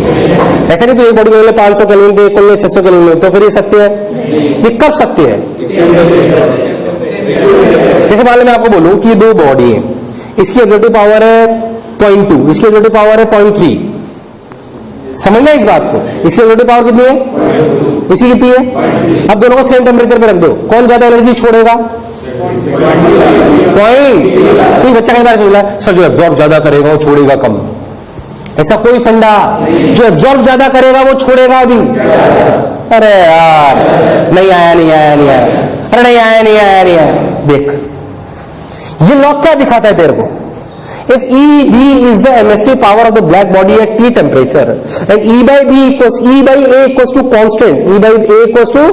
ऐसा नहीं तो एक बॉडी को 500 केल्विन पे, एक को 600 केल्विन पे, तो फिर ये सत्य है? ये कब सत्य है? जैसे मान लो मैं आपको बोलूं कि दो बॉडी है, इसकी एब्जॉर्प्टिव पावर है 0.2, इसकी एब्जॉर्प्टिव पावर है 0.3। समझना इस बात को। इसकी एब्जॉर्प्टिव पावर कितनी है? इसकी कितनी है? अब दोनों को सेम टेम्परेचर पे रख दो, कौन ज्यादा एनर्जी छोड़ेगा? पॉइंट। कोई बच्चा कई बार सोच रहा है सर जो एब्जॉर्ब ज्यादा करेगा वो छोड़ेगा कम। ऐसा कोई फंडा, जो एब्जॉर्ब ज्यादा करेगा वो छोड़ेगा भी। अरे यार, नहीं आया, नहीं आया, नहीं आया, अरे नहीं आया, नहीं आया, नहीं आया। देख ये लॉ क्या दिखाता है तेरे को? If EB is the emissive power of the black body at T temperature and E by A equals to constant, E by A equals to,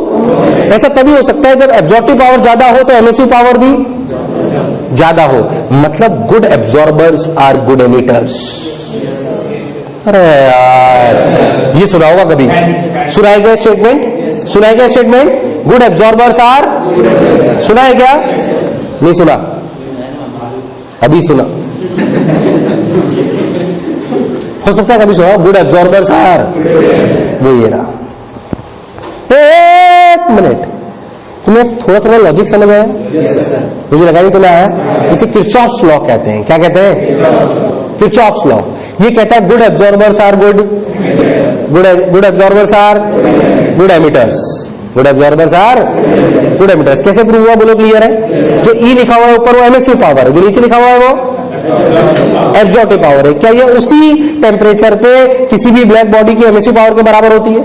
ऐसा तभी हो सकता है जब एब्जॉर्प्टिव पावर ज्यादा हो तो एमिसिव पावर भी ज्यादा हो। मतलब good absorbers are good emitters. अरे यार, ये सुना होगा कभी? सुनाया गया स्टेटमेंट? सुनाया गया स्टेटमेंट? गुड एब्जॉर्बर्स आर, सुना है क्या? नहीं सुना? अभी सुना हो सकता है कभी सुना। गुड एब्जॉर्बर्स आर, वो ये रहा। एक मिनट, तुम्हें थोड़ा थोड़ा लॉजिक समझ आया? मुझे लगा नहीं तुम्हें आया। इसे किरचॉफ्स लॉ कहते हैं। क्या कहते हैं? Kirchhoff's law. ये कहता है good absorbers are good absorbers are good emitters. Good absorbers are good emitters. कैसे प्रूव हुआ बोलो? क्लियर है? जो ई लिखा हुआ है ऊपर वो एमिसिव पावर है, जो नीचे लिखा हुआ है वो एब्जॉर्प्टिव पावर है। क्या ये उसी टेम्परेचर पे किसी भी ब्लैक बॉडी की एमिसिव पावर के बराबर होती है?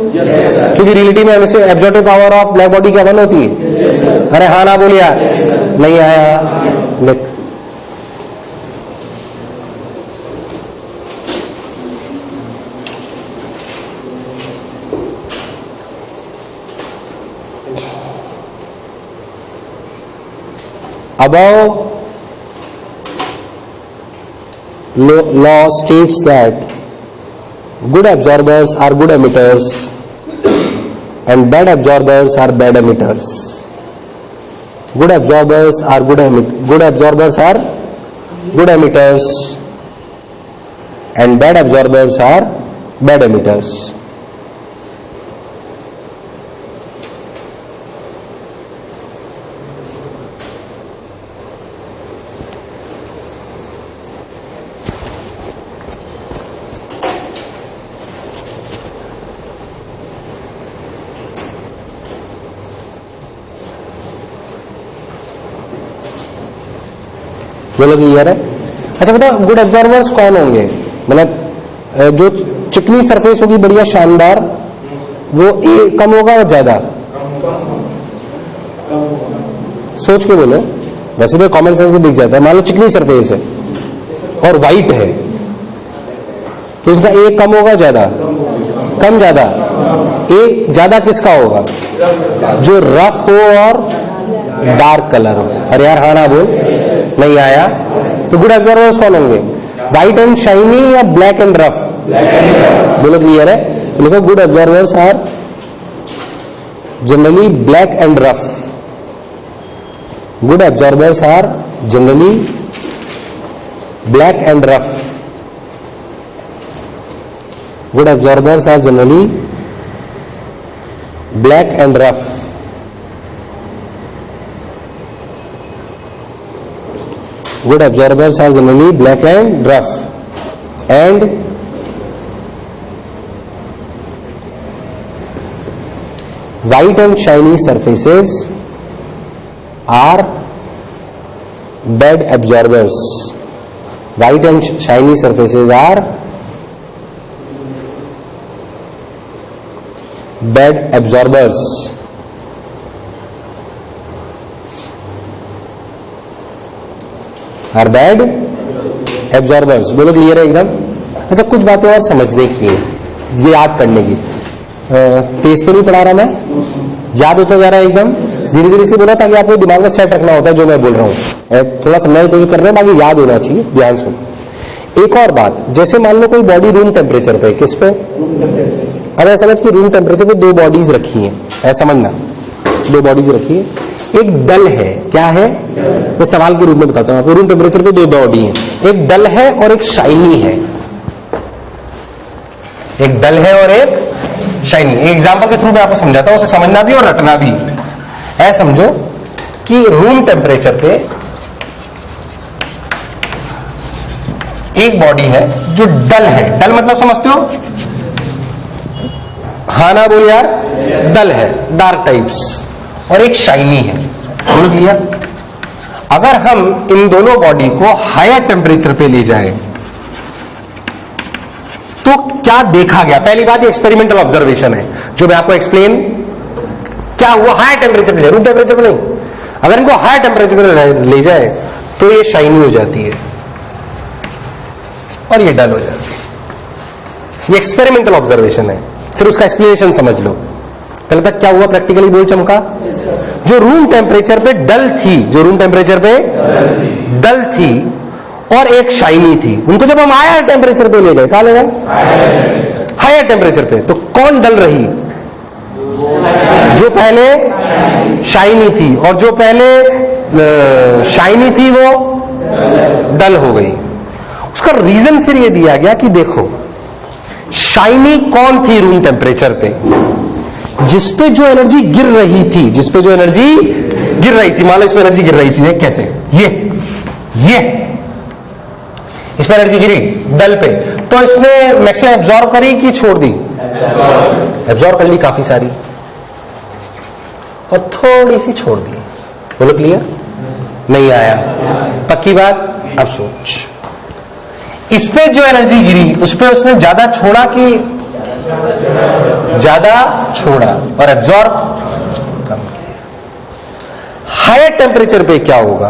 क्योंकि रियलिटी में absorptive power of black body क्या 1 होती है? अरे हाँ ना बोल यार, नहीं आया। लिख, above law states that good absorbers are good emitters and bad absorbers are bad emitters. Good absorbers are good absorbers are good emitters and bad absorbers are bad emitters. बोलो क्लियर है? अच्छा बताओ, गुड एब्जॉर्बर्स कौन होंगे? मतलब जो चिकनी सरफेस होगी बढ़िया शानदार, वो ए कम होगा और ज्यादा? सोच के बोलो, वैसे तो कॉमन सेंस से दिख जाता है। मान लो चिकनी सरफेस है और वाइट है, तो इसका ए कम होगा ज्यादा? कम ज्यादा। ए ज्यादा किसका होगा? जो रफ हो और डार्क कलर हो। अरे यार हाँ ना बोल, नहीं आया। तो गुड एब्जॉर्बर्स कौन होंगे? व्हाइट एंड शाइनी या ब्लैक एंड रफ? बोलो क्लियर है? तो लिखो good absorbers are generally black and rough. Good absorbers are generally black and rough. Good absorbers are generally black and rough. Good absorbers are generally black and rough, and white and shiny surfaces are bad absorbers. White and shiny surfaces are bad absorbers. Are bad absorbers. बोलो क्लियर है एकदम? अच्छा, कुछ बातें और समझने की है, ये याद करने की। तेज तो नहीं पढ़ा रहा मैं, याद होता जा रहा है एकदम धीरे धीरे, इसलिए बोला ताकि आपको दिमाग में सेट रखना होता है जो मैं बोल रहा हूँ। थोड़ा समझने की कोशिश कर रहे हैं, बाकी याद होना चाहिए। ध्यान सुन। एक और बात, जैसे मान लो कोई बॉडी रूम टेम्परेचर पे, किस पे? अब ऐसा समझ कि रूम टेम्परेचर पे दो बॉडीज रखी हैं, ऐसा समझना, दो बॉडीज रखी है। एक डल है, क्या है? मैं सवाल के रूप में बताता हूं आपको। रूम टेम्परेचर पे दो बॉडी है, एक डल है और एक शाइनी है। एक डल है और एक शाइनी। एक एग्जांपल के थ्रू मैं आपको समझाता हूं, उसे समझना भी और रटना भी। ऐसा समझो कि रूम टेम्परेचर पे एक बॉडी है जो डल है। डल मतलब समझते हो? हाँ ना बोल यार, डल है, डार्क टाइप्स, और एक शाइनी है। बोलो क्लियर? अगर हम इन दोनों बॉडी को हायर टेम्परेचर पे ले जाएं तो क्या देखा गया? पहली बात, ये एक्सपेरिमेंटल ऑब्जर्वेशन है जो मैं आपको एक्सप्लेन, क्या हुआ हायर टेम्परेचर पे, रूम टेम्परेचर पे नहीं। अगर इनको हायर टेम्परेचर पे ले जाए तो ये शाइनी हो जाती है और ये डल हो जाती है। ये एक्सपेरिमेंटल ऑब्जर्वेशन है। फिर उसका एक्सप्लेनेशन समझ लो। पहले तक क्या हुआ प्रैक्टिकली, बोल चमका? जो रूम टेम्परेचर पे डल थी, जो रूम टेम्परेचर पे डल थी और एक शाइनी थी, उनको जब हम हायर टेम्परेचर पे ले गए, कहां ले गए? हायर टेम्परेचर पे। तो कौन डल रही? जो पहले शाइनी थी, और जो पहले शाइनी थी वो डल हो गई। उसका रीजन फिर ये दिया गया कि देखो, शाइनी कौन थी रूम टेम्परेचर पे? जिसपे जो एनर्जी गिर रही थी, जिसपे जो एनर्जी गिर रही थी, मान लो इस पे एनर्जी गिर रही थी, देख कैसे, ये इस पे एनर्जी गिरी डल पे, तो इसने मैक्सिमम एब्जॉर्ब करी कि छोड़ दी? एब्जॉर्ब कर ली काफी सारी, और थोड़ी सी छोड़ दी। बोलो क्लियर? नहीं आया? पक्की बात? अब सोच, इस पे जो एनर्जी गिरी उस पे उसने ज्यादा छोड़ा कि ज्यादा छोड़ा, और एब्जॉर्ब कम किया। हायर टेम्परेचर पे क्या होगा?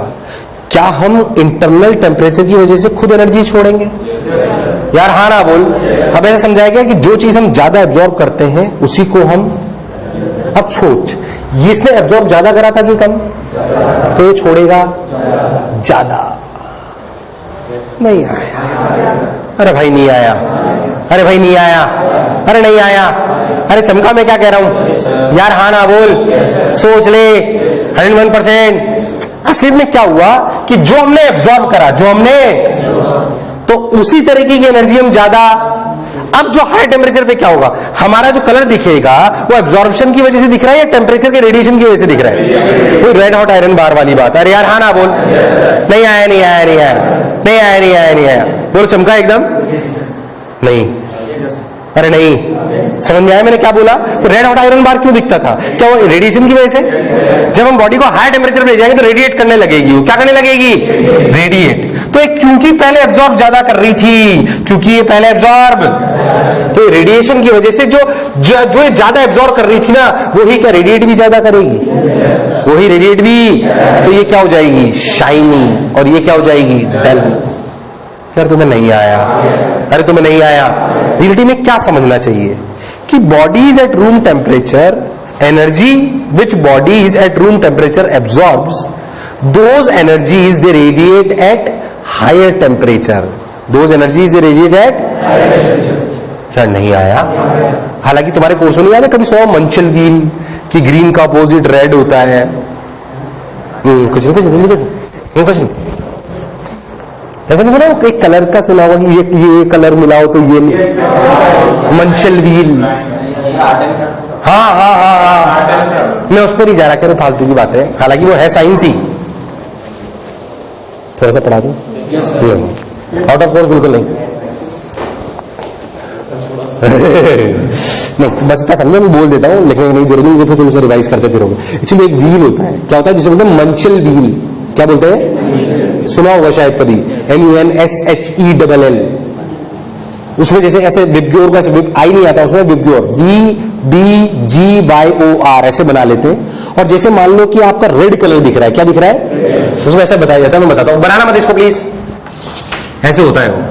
क्या हम इंटरनल टेम्परेचर की वजह से खुद एनर्जी छोड़ेंगे? यार हाँ ना बोल। अब ऐसे समझाया गया कि जो चीज हम ज्यादा एब्जॉर्ब करते हैं उसी को हम, अब सोच, इसने एब्जॉर्ब ज्यादा करा था कि कम? तो ये छोड़ेगा ज्यादा। नहीं आया। अरे भाई नहीं आया, अरे भाई नहीं आया, अरे नहीं आया, अरे चमका मैं क्या कह रहा हूं यार? हाँ ना बोल, सोच ले। 101%। असली में क्या हुआ कि जो हमने एब्जॉर्ब करा, जो हमने, तो उसी तरीके की एनर्जी हम ज्यादा। अब जो हाई टेम्परेचर पे क्या होगा? हमारा जो कलर दिखेगा वो एब्जॉर्प्शन की वजह से दिख रहा है या टेम्परेचर के रेडिएशन की वजह से दिख रहा है? कोई रेड हॉट आयरन बार वाली बात। अरे यार हाँ ना बोल। नहीं आया, नहीं आया, नहीं आया, नहीं आया, नहीं आया, नहीं आया। बोलो चमका एकदम? नहीं। अरे नहीं, समझ में आया मैंने क्या बोला? रेड हॉट आयरन बार क्यों दिखता था? क्या वो रेडिएशन की वजह से? जब हम बॉडी को हाई टेम्परेचर पे ले जाएंगे तो रेडिएट करने लगेगी। वो क्या करने लगेगी? रेडिएट। तो क्योंकि पहले एब्जॉर्ब ज्यादा कर रही थी, क्योंकि ये पहले एब्जॉर्ब, तो रेडिएशन की वजह से जो ज्यादा एब्जॉर्ब कर रही थी ना, वही क्या रेडिएट भी ज्यादा करेगी? वही रेडिएट भी। तो ये क्या हो जाएगी? शाइनी। और ये क्या हो जाएगी? डल। यार तुम्हें नहीं आया, अरे तुम्हें नहीं आया। रियलिटी में क्या समझना चाहिए कि bodies at room temperature energy which bodies at room temperature absorbs, those energies they radiate at higher temperature. Those energies they radiate at higher temperature. क्या नहीं आया? हालांकि तुम्हारे कोर्स में नहीं आया कभी सुना मंचल व्हील कि ग्रीन का अपोजिट रेड होता है? कुछ नहीं ऐसा नहीं सुना? एक कलर का सुना होगा कि ये कलर मिलाओ तो ये मंचल व्हील। हाँ, मैं उस पर नहीं जा रहा, कह फालतू की बात है, हालांकि वो है साइंस ही। थोड़ा सा पढ़ा दूं? आउट ऑफ कोर्स बिल्कुल नहीं। नहीं, बस इतना समझो, मैं बोल देता हूँ, लिखने की नहीं जरूरत नहीं, फिर तुम उसे रिवाइज करते फिरोगे। एक्चुअली एक व्हील होता है, क्या होता है जिसे बोलते हैं मंचल व्हील। क्या बोलते हैं? सुना होगा शायद कभी, MUNSHELL। उसमें जैसे ऐसे विबग्योर का आई नहीं आता, उसमें विबग्योर VBGYOR ऐसे बना लेते हैं। और जैसे मान लो कि आपका रेड कलर दिख रहा है, क्या दिख रहा है? उसमें ऐसा बताया जाता है, मैं बताता हूं, बनाना मत इसको प्लीज। ऐसे होता है वो,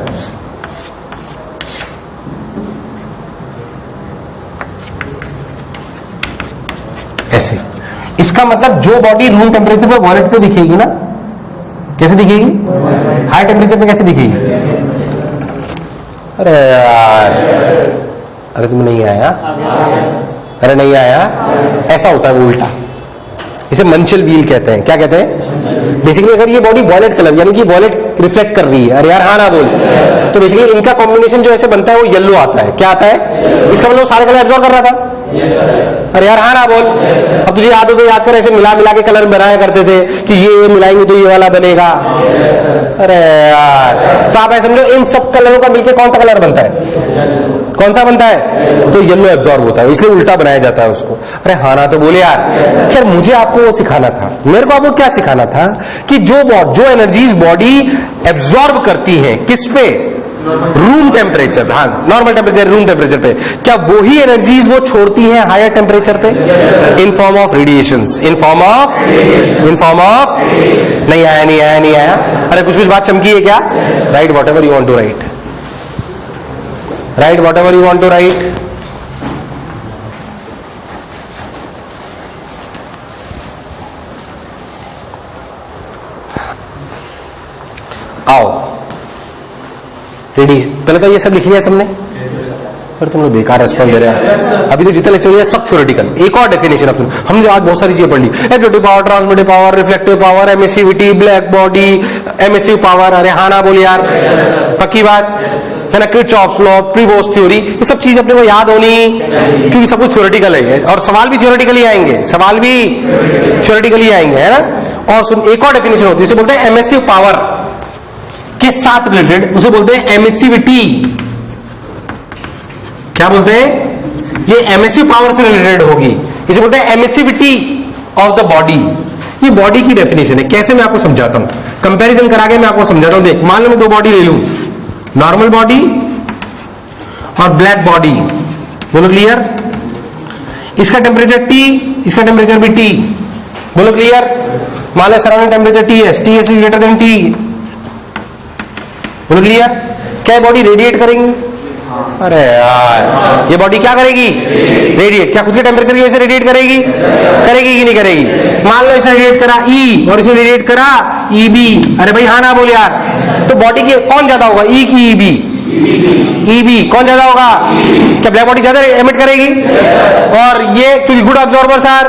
ऐसे। इसका मतलब जो बॉडी रूम टेम्परेचर पे वॉलेट पे दिखेगी ना, कैसे दिखेगी? हाई टेम्परेचर पे कैसे दिखेगी? अरे यार, अरे तुम नहीं आया? अरे नहीं आया? ऐसा होता है वो उल्टा, इसे मंचल व्हील कहते हैं। क्या कहते हैं? बेसिकली अगर ये बॉडी वॉलेट कलर यानी कि वॉलेट रिफ्लेक्ट कर रही है, अरे यार हाँ ना बोल, तो बेसिकली इनका कॉम्बिनेशन जो ऐसे बनता है वो येलो आता है। क्या आता है? इसका मतलब सारे कलर एब्जॉर्ब कर रहा था। अरे यार हाँ ना बोल। अब तुझे याद हो तो याद कर, ऐसे मिला मिला के कलर बनाया करते थे कि ये मिलाएंगे तो ये वाला बनेगा। अरे यार, तो आप ऐसे समझो इन सब कलरों का मिलकर कौन सा कलर बनता है? कौन सा बनता है? तो येलो एब्जॉर्ब होता है, इसलिए उल्टा बनाया जाता है उसको। अरे हाँ ना तो बोले यार। खैर मुझे आपको वो सिखाना था, मेरे को आपको क्या सिखाना था कि जो एनर्जीज बॉडी एब्जॉर्ब करती है किस पे? Room temperature. हाँ, नॉर्मल टेम्परेचर, रूम टेम्परेचर पे, क्या वही एनर्जीज वो छोड़ती हैं हायर टेम्परेचर पे? In form of radiations, in form of नहीं आया, नहीं आया, नहीं आया। अरे कुछ बात चमकी है क्या? Write whatever you want to write, write whatever you want to write. आओ रेडी, पहले तो ये सब लिख लिया सबने, पर तुम लोग बेकार रेस्पॉन्स दे रहे हैं। अभी तो जितना लेक्चर है सब थ्योरेटिकल। एक और डेफिनेशन अब हमने आज बहुत सारी चीजें पढ़ ली, absorbing power, transmittive power, reflective power, emissivity, black body, emissive power. अरे हाँ ना बोल यार, पक्की बात है ना? किरचॉफ्स लॉ, प्रीवोस्ट थ्योरी, ये सब चीज अपने को याद होनी, क्योंकि सब कुछ थ्योरेटिकल है और सवाल भी थ्योरेटिकली आएंगे, सवाल भी थ्योरेटिकली आएंगे, है ना? और सुन, एक और डेफिनेशन होती है, इसे बोलते हैं एमिसिव पावर के साथ रिलेटेड, उसे बोलते हैं एमिसिविटी। क्या बोलते हैं? ये एमिसिव पावर से रिलेटेड होगी, इसे बोलते हैं एमिसिविटी ऑफ द बॉडी। ये बॉडी की डेफिनेशन है। कैसे मैं आपको समझाता हूं, कंपैरिजन करा के मैं आपको समझाता हूं। देख, मान लो मैं दो बॉडी ले लूं, नॉर्मल बॉडी और ब्लैक बॉडी, बोलो क्लियर? इसका टेम्परेचर T, इसका टेम्परेचर भी T, बोलो क्लियर? मान लो surrounding temperature TS is greater than T, बोलो क्लियर? क्या बॉडी रेडिएट करेंगी? अरे यार, ये बॉडी क्या करेगी? रेडिएट। क्या खुद के टेम्परेचर की वजह से रेडिएट करेगी? करेगी कि नहीं करेगी? मान लो इसे रेडिएट करा E और इसे रेडिएट करा EB। अरे भाई हाँ ना बोल यार। तो बॉडी की कौन ज्यादा होगा, E की EB? EB कौन ज्यादा होगा? क्या ब्लैक बॉडी ज्यादा एमिट करेगी? और ये क्योंकि गुड ऑब्जॉर्बर सर।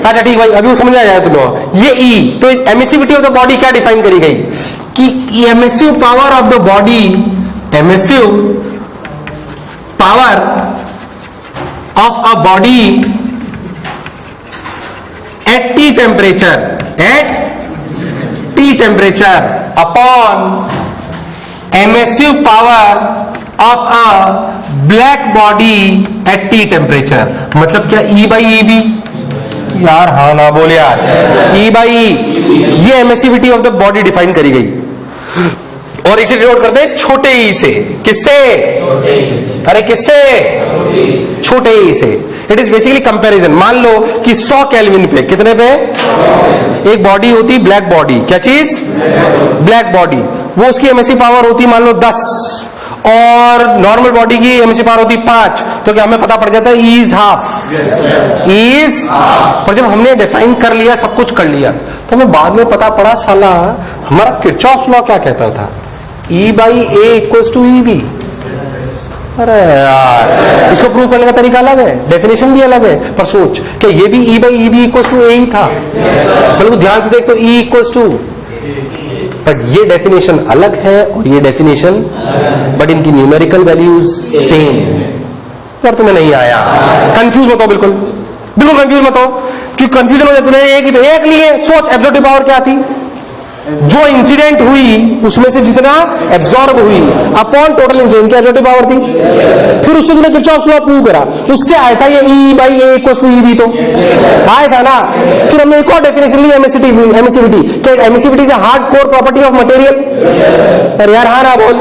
अच्छा ठीक भाई, अभी वो समझ आ जाए तुम लोग। ये E, तो एमिसिविटी ऑफ द बॉडी क्या डिफाइन करी गई कि emissive power of the body, emissive power of a body at T temperature, at T temperature upon emissive power of a black body at T temperature. मतलब क्या E बाई EB? यार हाँ ना बोले यार, E बाई E, ये emissivity of the body define करी गई और इसे डिनोट करते हैं छोटे ई से। किससे? अरे किससे? छोटे ई से। It is basically comparison. मान लो कि 100 केल्विन पे, कितने पे? एक बॉडी होती ब्लैक बॉडी, क्या चीज? Black body. वो उसकी एमिसिव पावर होती मान लो 10 और नॉर्मल बॉडी की एमएससी पावर होती 5, तो क्या हमें पता पड़ जाता है E इज हाफ, इज। पर जब हमने डिफाइन कर लिया, सब कुछ कर लिया, तो हमें बाद में पता पड़ा साला हमारा किरचॉफ लॉ क्या कहता था, E/A इक्वल्स टू EB। अरे यार, इसको प्रूव करने का तरीका अलग है, डेफिनेशन भी अलग है, पर सोच क्या ये भी E/EB इक्वल्स टू A ही था? मतलब ध्यान से देख तो E इक्वल्स टू, बट ये डेफिनेशन अलग है और ये डेफिनेशन, बट इनकी न्यूमेरिकल वैल्यूज सेम। यार तुम्हें नहीं आया, कंफ्यूज मत हो, बिल्कुल बिल्कुल कंफ्यूज मत हो, क्योंकि कंफ्यूजन हो जाती है। एक ही तो एक नहीं है, सोच एब्सॉर्बिंग पावर क्या थी, जो इंसिडेंट हुई उसमें से जितना एब्जॉर्ब हुई अपॉन टोटल इंसिडेंट की एब्सॉर्बिंग पावर थी। फिर उससे तुमने किरचॉफ लॉ प्रूव करा, उससे आया था ये E/A इक्वल्स टू EB, तो आया था ना। फिर हमने एक और डेफिनेशन ली एमिसिविटी, क्या emissivity is a hard core property of material. अरे यार हाँ ना बोल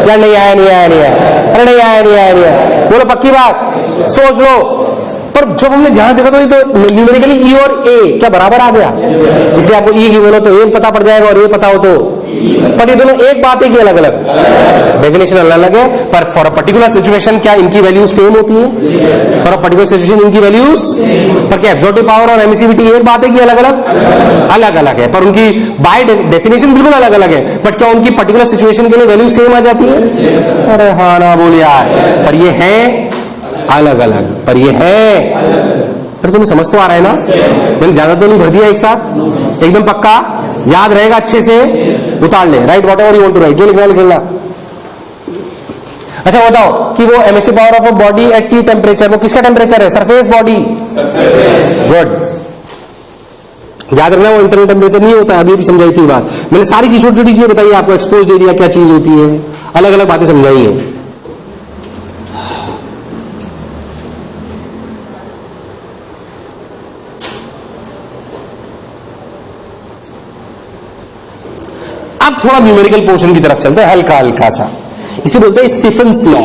यार, नहीं आया नहीं आया नहीं आया, अरे नहीं आया नहीं आया नहीं आया, बोलो पक्की बात, सोच लो। पर जब हमने ध्यान देखा तो ये तो न्यूमेरिकली E और A क्या बराबर आ गया, इसलिए आपको E की बोलो तो A पता पड़ जाएगा और A पता हो तो, पर ये दोनों एक बात है कि अलग अलग डेफिनेशन अलग अलग है, पर फॉर अ पर्टिकुलर सिचुएशन क्या इनकी वैल्यूज सेम होती है? फॉर अ पर्टिकुलर सिचुएशन इनकी वैल्यूज, पर क्या एब्सॉर्बिंग पावर और एमिसिविटी एक बात है कि अलग अलग अलग अलग है, पर उनकी बाय डेफिनेशन बिल्कुल अलग अलग है, बट क्या उनकी पर्टिकुलर सिचुएशन के लिए वैल्यू सेम आ जाती है? अरे हाँ ना बोल यार, पर ये है अलग अलग, पर ये है। अरे तुम्हें समझ तो आ रहा है ना, मैंने ज्यादा तो नहीं भर दिया एक साथ, एकदम पक्का याद रहेगा, अच्छे से उतार ले, write whatever you want to write, जो लिखना लिखना। अच्छा बताओ कि वो emissive power of a body at T temperature, वो किसका टेम्परेचर है? Surface body. गुड, याद रखना वो इंटरनल टेम्परेचर नहीं होता है, अभी भी समझाई थी बात मैंने, सारी चीज छोटी छोटी चीजें बताई आपको, एक्सपोज्ड एरिया क्या चीज होती है, अलग अलग बातें समझाई है। अब थोड़ा न्यूमेरिकल पोर्शन की तरफ चलते हैं, हल्का हल्का सा, इसे बोलते हैं स्टीफन्स लॉ।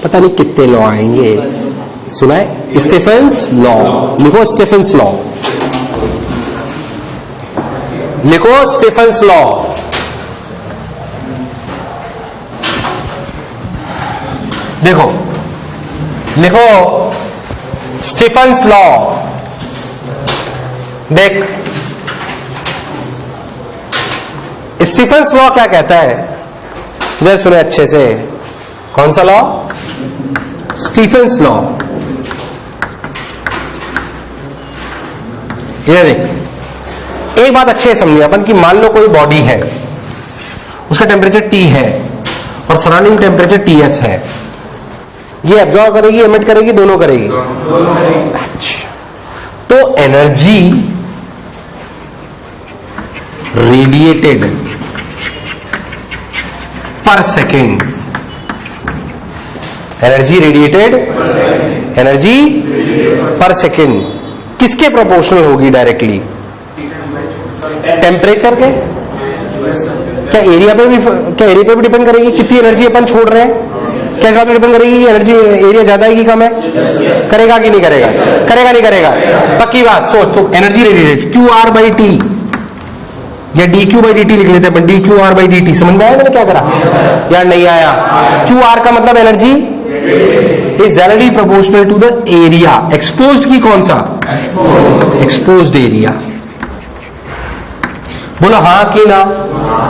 पता नहीं कितने लॉ आएंगे, सुना है स्टीफन्स लॉ? लिखो स्टीफन्स लॉ, लिखो स्टीफन्स लॉ। देखो लिखो स्टीफन्स लॉ, देख स्टीफन्स लॉ क्या कहता है, इधर सुने अच्छे से, कौन सा लॉ? Stephen's law. ये देख, एक बात अच्छे से समझिए अपन कि मान लो कोई बॉडी है, उसका टेम्परेचर T है और सराउंडिंग टेम्परेचर TS है, ये एब्जॉर्ब करेगी एमिट करेगी, दोनों करेगी। अच्छा, तो एनर्जी रेडिएटेड पर सेकेंड, एनर्जी रेडिएटेड, एनर्जी पर सेकेंड किसके प्रोपोर्शनल होगी? डायरेक्टली टेम्परेचर के, क्या एरिया पे भी, क्या एरिया पे भी डिपेंड करेगी, कितनी एनर्जी अपन छोड़ रहे हैं, क्या इस बात पे डिपेंड करेगी एनर्जी एरिया ज्यादा है कि कम है? करेगा कि नहीं करेगा? करेगा नहीं करेगा, पक्की बात। सोच तो एनर्जी रेडिएटेड QR/T या dQ/dt लिख लेते हैं, dQR/dt। समझ में आया मैंने क्या करा? यार नहीं आया। QR का मतलब energy is directly proportional to the area exposed की, कौन सा? Exposed area. बोलो हाँ कि ना?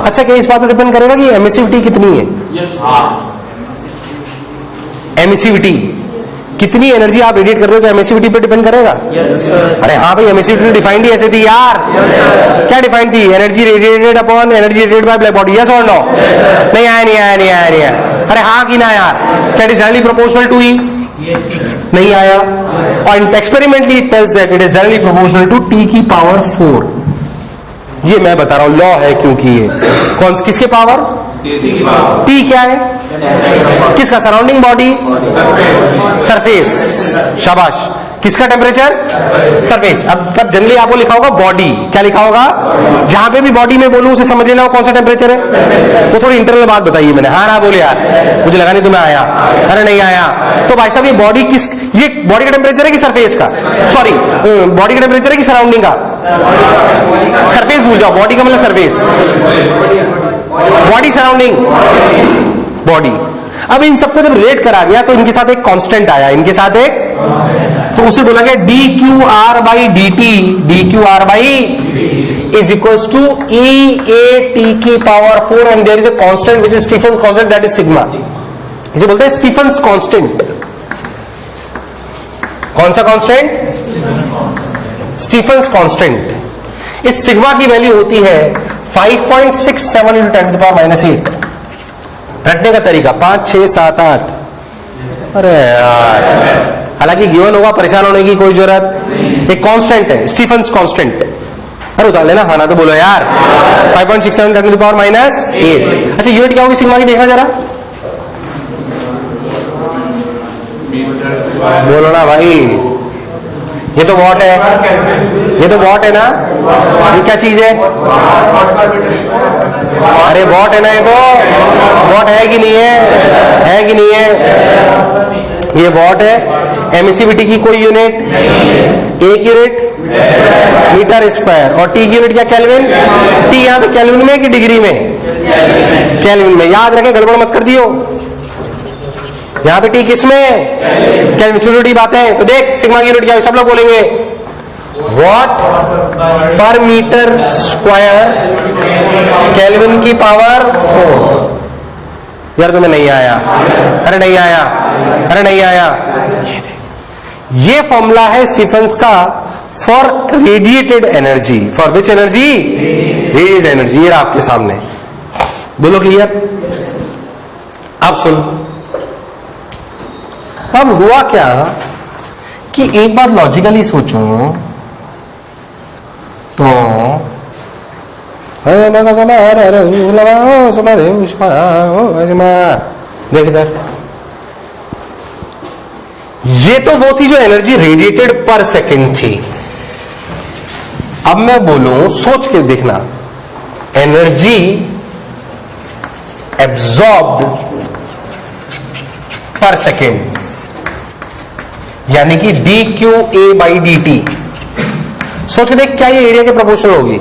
अच्छा, क्या इस बात पर डिपेंड करेगा कि एमिसिविटी कितनी है? एमिसिविटी कितनी एनर्जी आप रेडिएट कर रहे हो, क्या एमिसिविटी पे डिपेंड करेगा? अरे हाँ भाई, एमिसिविटी डिफाइंड ही ऐसे थी यार। क्या डिफाइंड थी? Energy radiated upon energy radiated by black body, yes और नो? नहीं आया नहीं आया नहीं आया नहीं आया। अरे हाँ कि ना यार? क्या it is directly proportional to E? नहीं आया। और experimentally it tells that it is directly proportional to T की पावर 4। ये मैं बता रहा हूं लॉ है, क्योंकि ये कौन किसके पावर? T क्या है? किसका? Surrounding body, surface. शाबाश। किसका टेम्परेचर? सरफेस। अब जनरली आपको लिखा होगा बॉडी, क्या लिखा होगा? जहां पे भी बॉडी में बोलूं उसे समझ लेना कौन सा टेम्परेचर है। तो थोड़ी इंटरनल बात बताइए मैंने, हाँ ना बोले यार, मुझे लगा नहीं तुम्हें आया। अरे नहीं आया। तो भाई साहब ये बॉडी किस, ये बॉडी का टेम्परेचर है कि सरफेस का? सॉरी, बॉडी का टेम्परेचर है कि सराउंडिंग का? सरफेस भूल जाओ, बॉडी का मतलब सरफेस, बॉडी सराउंडिंग बॉडी। अब इन सबको जब रिलेट करा गया तो इनके साथ एक कांस्टेंट आया, इनके साथ एक, तो उसे बोला गया dqr/dt is equals to EAT की power 4 and there is a constant which is Stephen's constant, that is sigma. इसे बोलते हैं स्टीफन्स कांस्टेंट. कौन सा कांस्टेंट? Stefan's constant. इस सिग्मा की वैल्यू होती है 5.67 into 10⁻⁸. रटने का तरीका 5, 6, 7, 8. अरे यार, हालांकि गिवन होगा, परेशान होने की कोई जरूरत. एक कांस्टेंट है स्टीफन्स कांस्टेंट. अरे उतार लेना, हाँ ना तो बोलो यार. 5.67 10⁻⁸. अच्छा यूनिट क्या होगी सिग्मा की, देखना जरा, बोलो ना भाई. ये तो वॉट है, ये तो वॉट है ना. ये क्या चीज है? अरे वॉट है ना, ये तो वॉट है कि नहीं है? है कि नहीं है? ये वॉट है. एमिसिविटी की कोई यूनिट, एक यूनिट मीटर स्क्वायर, और टी की यूनिट क्या? केल्विन. टी यहां पे केल्विन में कि डिग्री में? केल्विन में. याद रखे, गड़बड़ मत कर दियो. यहां पे टी किस में? केल्विन. छोटी छोटी बातें. तो देख सिग्मा की यूनिट क्या है, सब लोग बोलेंगे वॉट पर मीटर स्क्वायर केल्विन की पावर 4. यार तुम्हें नहीं आया? अरे नहीं आया, अरे नहीं आया. ये फॉर्मूला है स्टीफन्स का for radiated energy. For which energy? Radiated energy. ये आपके सामने. बोलो क्लियर? अब सुन, अब हुआ क्या कि एक बात लॉजिकली सोचूं तो देख इधर, ये तो वो थी जो एनर्जी रेडिएटेड पर सेकेंड थी. अब मैं बोलूं, सोच के देखना, एनर्जी एब्जॉर्ब्ड पर सेकेंड, यानी कि dqa/dt. सोच के देख, क्या ये एरिया के प्रोपोर्शनल होगी?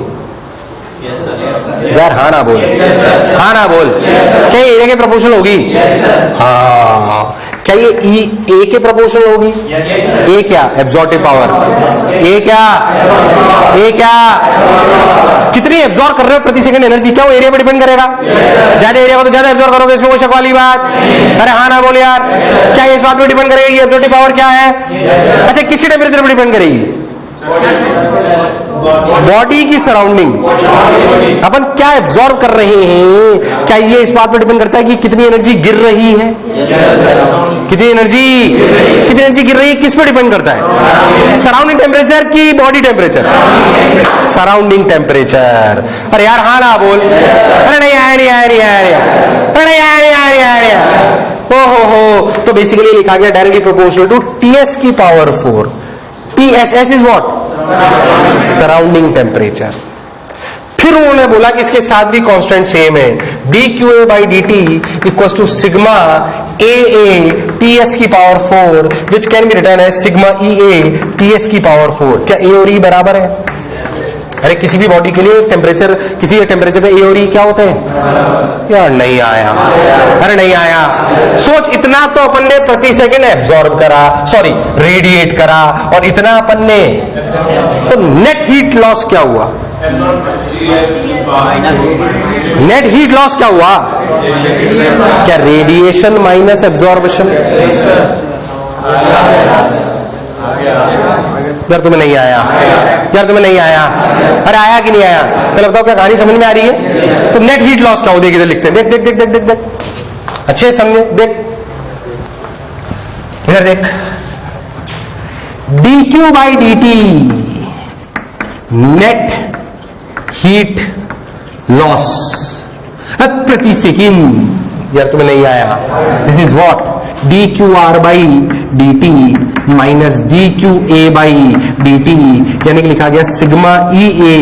यार हाँ ना बोल, हाँ ना बोल. क्या ये एरिया के प्रोपोर्शनल होगी? हाँ. क्या ये ए के प्रोपोर्शनल होगी? ए क्या? एब्जॉर्बिव पावर. ए क्या? ए क्या? कितनी एब्जॉर्ब कर रहे हो प्रति सेकंड एनर्जी, क्या वो एरिया पे डिपेंड करेगा? ज्यादा एरिया को तो ज्यादा एब्जॉर्ब करोगे, इसमें कोई शक वाली बात? अरे हाँ ना बोल यार. क्या इस बात पे डिपेंड करेगा कि एब्जॉर्बिव पावर क्या है? अच्छा किसकी टेम्परेचर पे डिपेंड करेगी? बॉडी की सराउंडिंग. अपन क्या एब्जॉर्ब कर रहे हैं, क्या ये इस बात पर डिपेंड करता है कि कितनी एनर्जी गिर रही है? कितनी एनर्जी गिर रही है किस पे डिपेंड करता है? सराउंडिंग टेम्परेचर की बॉडी टेम्परेचर? Surrounding temperature. अरे यार हाँ ना बोल. अरे नहीं आया, नहीं आया, नहीं आया, अरे नहीं आया, नहीं आया, नहीं आया. हो. तो बेसिकली लिखा गया डायरेक्टली प्रोपोर्शनल टू टीएस की power 4. TSS is what? Surrounding temperature. फिर उन्होंने बोला कि इसके साथ भी कांस्टेंट सेम है, dqa/dt equals to sigma AA TS की power 4 which can be written as sigma EA TS की पावर 4. क्या A और E बराबर है? अरे किसी भी बॉडी के लिए टेम्परेचर, किसी भी टेम्परेचर पे ए और ई क्या होते हैं? यार नहीं आया, अरे नहीं आया. सोच, इतना तो अपन ने प्रति सेकंड एब्जॉर्ब करा, सॉरी रेडिएट करा, और इतना अपन ने, तो नेट हीट लॉस क्या हुआ? नेट हीट लॉस क्या हुआ? क्या रेडिएशन माइनस एब्जॉर्बेशन? यार तुम्हें नहीं आया, यार तुम्हें नहीं आया. अरे आया कि नहीं आया? पहले बताओ, क्या कहानी समझ में आ रही है? तो नेट हीट लॉस क्या हो? देख इधर लिखते हैं, देख देख देख देख देख देख, अच्छे समझे, देख इधर देख. dq/dt नेट हीट लॉस प्रति सेकंड. यार तुम्हें नहीं आया. This is what? dqr/dt minus dqa/dt, यानी कि लिखा गया सिग्मा EA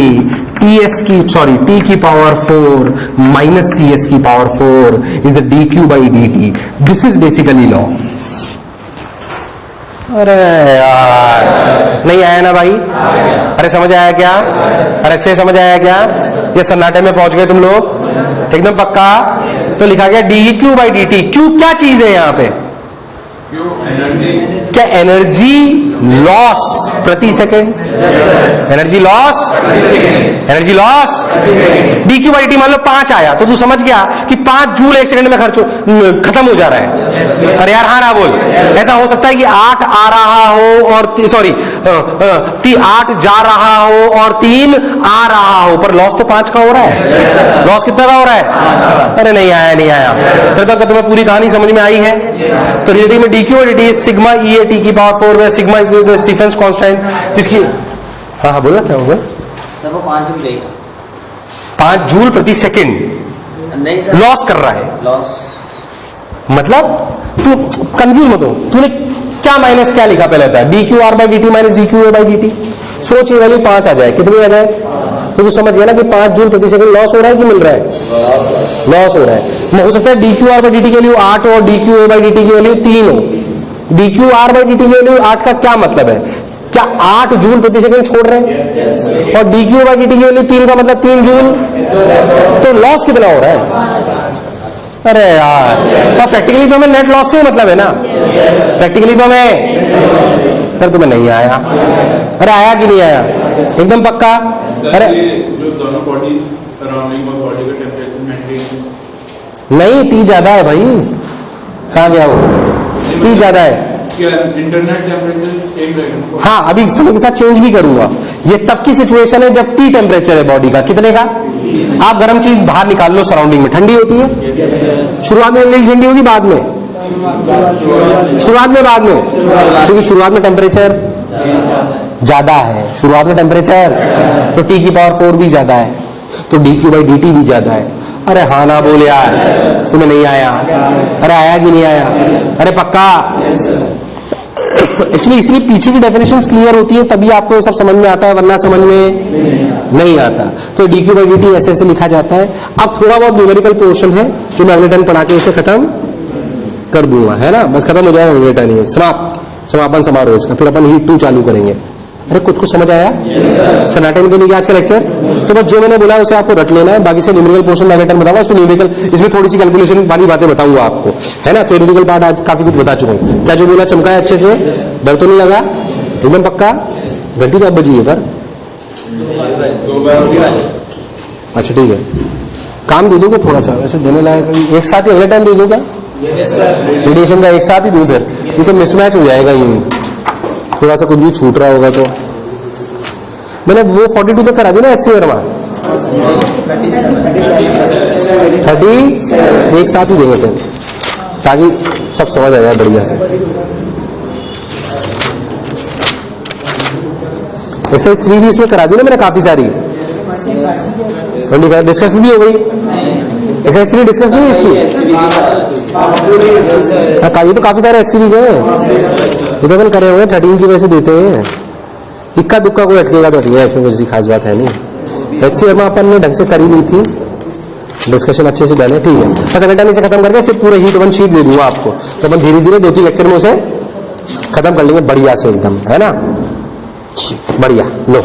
TS की, सॉरी T की पावर 4 माइनस TS की power 4 is the dq/dt. This is basically law. अरे यार नहीं आया ना भाई? अरे समझ आया क्या? अरे अच्छे समझ आया क्या? ये सन्नाटे में पहुंच गए तुम लोग एकदम पक्का? तो लिखा गया D Q by D T. Q क्या चीज है यहाँ पे? क्या एनर्जी लॉस प्रति second? Energy loss, energy loss D Q by D. मान लो 5 आया तो तू समझ गया कि 5 जूल 1 सेकंड में खत्म हो जा रहा है। अरे यार हाँ ना बोल। ऐसा हो सकता है कि 8 आ रहा हो और 8 जा रहा हो और 3 आ रहा हो, पर लॉस तो 5 का हो रहा है। लॉस कितना का हो रहा है? अरे नहीं आया, नहीं आया। फिर तक तुम्हें पूरी कहानी समझ में आई है? तो रिलेटिव में डी क्यू और D T sigma E A T की पावर 4 में सिग्मा इज स्टीफेंस कांस्टेंट इसकी। हाँ बोला क्या होगा? सर वो 5 जूल देगा। 5 जूल प्रति सेकंड नहीं सर, लॉस कर रहा है। लॉस मतलब तू कंफ्यूज मत हो। तूने क्या माइनस क्या लिखा पहले था? D Q R by D T minus D Q A by D T. सोच ये वैल्यू 5 आ जाए, कितनी आ जाए? तो तू समझ गया ना कि 5 जूल प्रति सेकंड लॉस हो रहा है कि मिल रहा है? लॉस हो रहा है। हो सकता है D Q R by D T की वैल्यू 8 हो, D Q A by D T की वैल्यू 3 हो। D Q R by D T की वैल्यू 8 का क्या मतलब है? क्या 8 जूल प्रति सेकंड छोड़ रहे हैं? और D Q by D T की वैल्यू 3 का मतलब 3 जूल। तो लॉस कितना हो रहा है? अरे यार, तो प्रैक्टिकली तो हमें नेट लॉस से मतलब है ना। प्रैक्टिकली तो हमें, पर तुम्हें नहीं आया। अरे आया कि नहीं आया? एकदम पक्का? अरे जो दोनों बॉडी सराउंडिंग और बॉडी का टेम्परेचर मेंटेन नहीं, टी ज्यादा है भाई। कहाँ गया वो? टी ज्यादा है। इंटरनल टेम्परेचर सेम रहेगा। हाँ, अभी समय के साथ चेंज भी करूंगा। ये तब की सिचुएशन है जब टी टेम्परेचर है बॉडी का। कितने का? आप गर्म चीज बाहर निकाल लो, सराउंडिंग में ठंडी होती है। शुरुआत में ठंडी होगी, बाद में? शुरुआत में, बाद में? क्योंकि शुरुआत में टेम्परेचर ज्यादा है। शुरुआत में टेम्परेचर तो टी की पावर 4 भी ज्यादा है, तो D Q by D T भी ज्यादा है। अरे हाँ ना बोल यार, तुम्हें नहीं आया? अरे आया कि नहीं आया? अरे पक्का? एक्चुअली इसलिए पीछे की डेफिनेशंस क्लियर होती है तभी आपको सब समझ में आता है, वरना समझ में नहीं आता। तो D Q by D T ऐसे लिखा जाता है। अब थोड़ा बहुत न्यूमेरिकल पोर्शन है जो मैं अगले टाइम पढ़ा के इसे खत्म कर दूंगा, है ना। बस खत्म हो जाएगा अगले टाइम। नहीं समापन समारोह इसका, फिर अपन हीट 2 चालू करेंगे। अरे कुछ समझ आया? सन्नाटे में तो नहीं गया आज का लेक्चर। तो बस जो मैंने बोला उसे आपको रट लेना है, बाकी से न्यूमेरिकल पोर्शन में अगले टाइम बताऊंगा। उसमें न्यूमेरिकल, इसमें थोड़ी सी कैलकुलेशन वाली बातें बताऊंगा आपको, है ना। तो न्यूमेरिकल पार्ट आज काफी कुछ बता चुका हूं। क्या जो बोला चमका है अच्छे से? डर तो नहीं लगा? एकदम पक्का? घंटी तो अब बजी है पर। अच्छा ठीक है, काम दे दूंगा थोड़ा सा, वैसे देने लायक एक साथ ही अगले टाइम दे दूंगा। रेडिएशन का एक साथ ही दूं, फिर ये तो मिसमैच हो जाएगा। यूं थोड़ा सा कुछ भी छूट रहा होगा तो। मैंने वो 42 तक करा दी ना एच सी वर्मा। 30 एक साथ ही देंगे फिर, ताकि सब समझ आ जाए बढ़िया से। एक्सरसाइज 3 भी इसमें करा दी ना मैंने काफी सारी। 25 डिस्कस भी हो गई। एक्सरसाइज 3 डिस्कस नहीं हुई इसकी? हाँ, ये तो काफी सारे एचसीबी गए, ये तो अपन करे हुए 13 की वजह से देते हैं। इक्का दुक्का कोई अटकेगा तो अटकेगा, इसमें कुछ खास बात है नहीं। एचसी वर्मा अपन ने ढंग से करी ली थी, डिस्कशन अच्छे से डन है। ठीक है, बस अगले टाइम से खत्म करके फिर पूरा हीट 1 शीट दे दूंगा आपको, तो अपन धीरे धीरे 2-3 लेक्चर में उसे खत्म कर लेंगे बढ़िया से एकदम, है ना। बढ़िया लो।